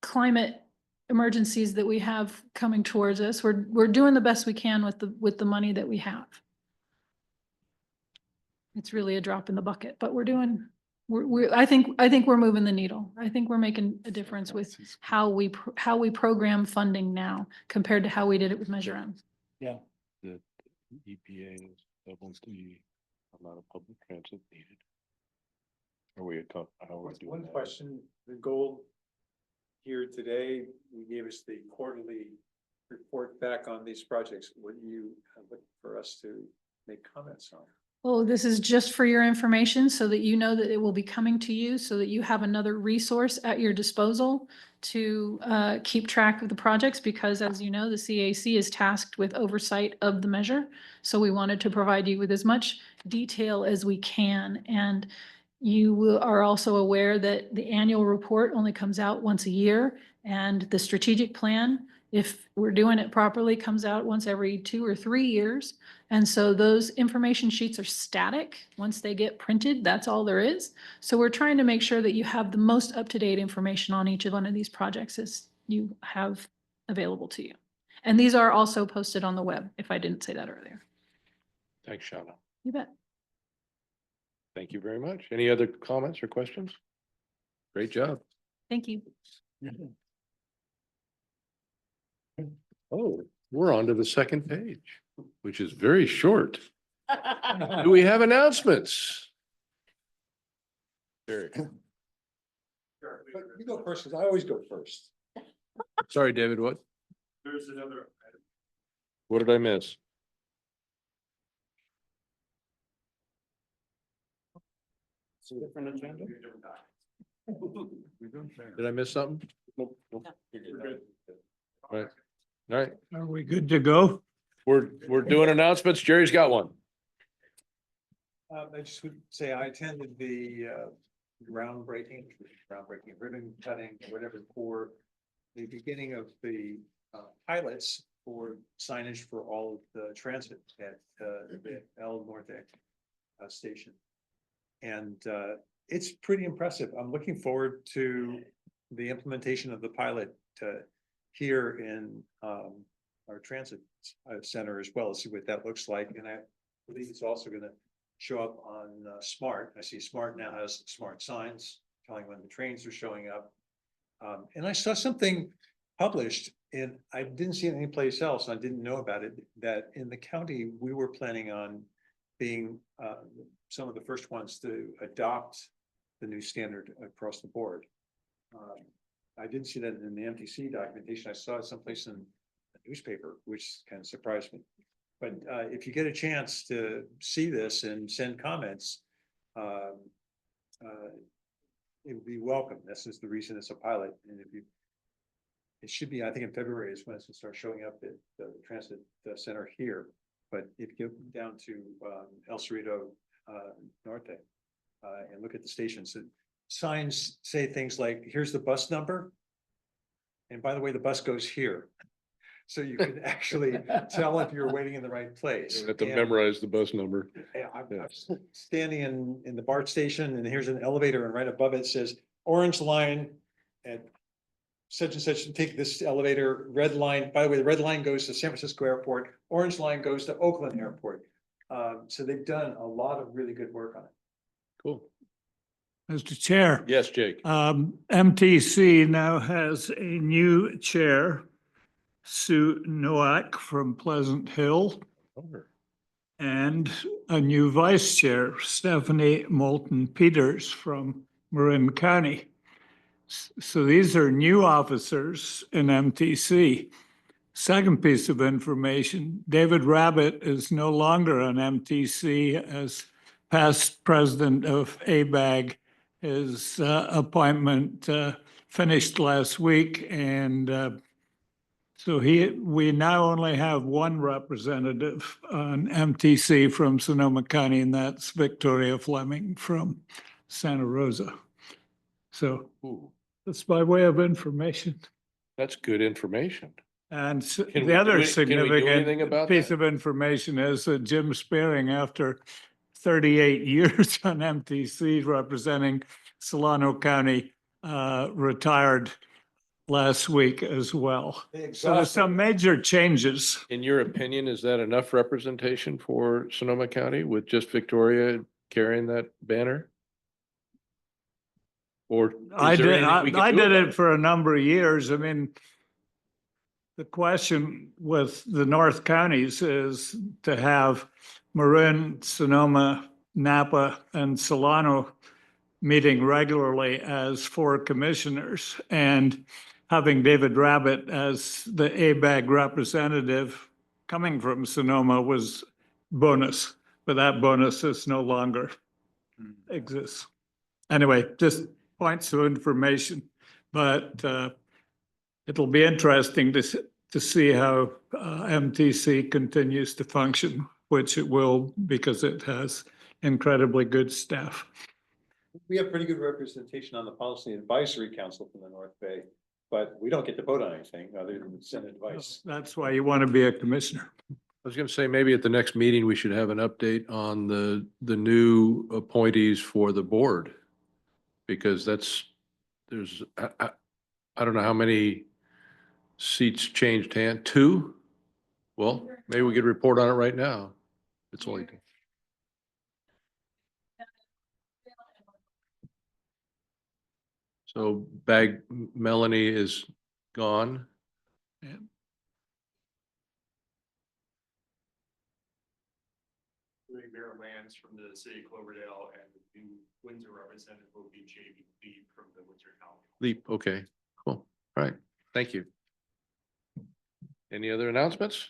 climate emergencies that we have coming towards us. We're doing the best we can with the money that we have. It's really a drop in the bucket, but I think we're moving the needle. I think we're making a difference with how we program funding now compared to how we did it with Measure M. Yeah. The EPA doubles the amount of public transit needed. Are we One question, the goal here today, you gave us the quarterly report back on these projects. What do you look for us to make comments on? Oh, this is just for your information so that you know that it will be coming to you, so that you have another resource at your disposal to keep track of the projects, because as you know, the CAC is tasked with oversight of the measure. So we wanted to provide you with as much detail as we can. And you are also aware that the annual report only comes out once a year, and the strategic plan, if we're doing it properly, comes out once every 2 or 3 years. And so those information sheets are static. Once they get printed, that's all there is. So we're trying to make sure that you have the most up-to-date information on each of one of these projects as you have available to you. And these are also posted on the web, if I didn't say that earlier. Thanks, Shauna. You bet. Thank you very much. Any other comments or questions? Great job. Thank you. Oh, we're on to the second page, which is very short. Do we have announcements? Jerry. Sure, but you go first, because I always go first. Sorry, David, what? There's another item. What did I miss? It's a different agenda. Did I miss something? All right. All right. Are we good to go? We're doing announcements. Jerry's got one. I just would say I attended the groundbreaking ribbon cutting, whatever, for the beginning of the pilots for signage for all of the transit at the El Norte station. And it's pretty impressive. I'm looking forward to the implementation of the pilot here in our transit center as well, see what that looks like. And I believe it's also going to show up on Smart. I see Smart now has smart signs telling when the trains are showing up. And I saw something published, and I didn't see it anyplace else, I didn't know about it, that in the county, we were planning on being some of the first ones to adopt the new standard across the board. I didn't see that in the MTC documentation. I saw it someplace in the newspaper, which kind of surprised me. But if you get a chance to see this and send comments, it would be welcome. This is the reason it's a pilot. And if you, it should be, I think in February is when it's gonna start showing up at the transit center here. But if you go down to El Cerrito Norte and look at the stations, signs say things like, here's the bus number. And by the way, the bus goes here. So you can actually tell if you're waiting in the right place. You have to And- memorize the bus number. I'm standing in the BART station and here's an elevator and right above it says orange line at such and such, take this elevator, red line, by the way, the red line goes to San Francisco Airport, orange line goes to Oakland Airport. So they've done a lot of really good work on it. Cool. Mr. Chair. Yes, Jake. MTC now has a new chair, Sue Noack from Pleasant Hill, and a new vice chair, Stephanie Moulton Peters from Marin County. So these are new officers in MTC. Second piece of information, David Rabbit is no longer on MTC as past president of ABAG. His appointment finished last week, and so we now only have one representative on MTC from Sonoma County, and that's Victoria Fleming from Santa Rosa. So that's by way of information. That's good information. And Can we the other do anything significant about piece that? of information is that Jim Spearing, after 38 years on MTC representing Solano County, retired last week as well. So there's some major changes. In your opinion, is that enough representation for Sonoma County with just Victoria carrying that banner? Or I is there did, anything we I can do did about it for a number of years. I mean, the question with the North counties is to have Marin, Sonoma, Napa, and Solano meeting regularly as 4 commissioners, and having David Rabbit as the ABAG representative coming from Sonoma was bonus, but that bonus is no longer exists. Anyway, just points of information, but it'll be interesting to see how MTC continues to function, which it will because it has incredibly good staff. We have pretty good representation on the Policy Advisory Council from the North Bay, but we don't get to vote on anything other than send advice. That's why you want to be a commissioner. I was gonna say, maybe at the next meeting, we should have an update on the new appointees for the board. Because there's, I don't know how many seats changed hand, 2? Well, maybe we could report on it right now. It's only. So Melanie is gone. Mayor Lance from the city of Cloverdale, and the new Windsor representative will be J.B. Lee from the Windsor County. Leap, okay, cool. All right, thank you. Any other announcements?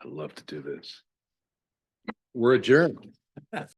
I'd love to do this. We're adjourned.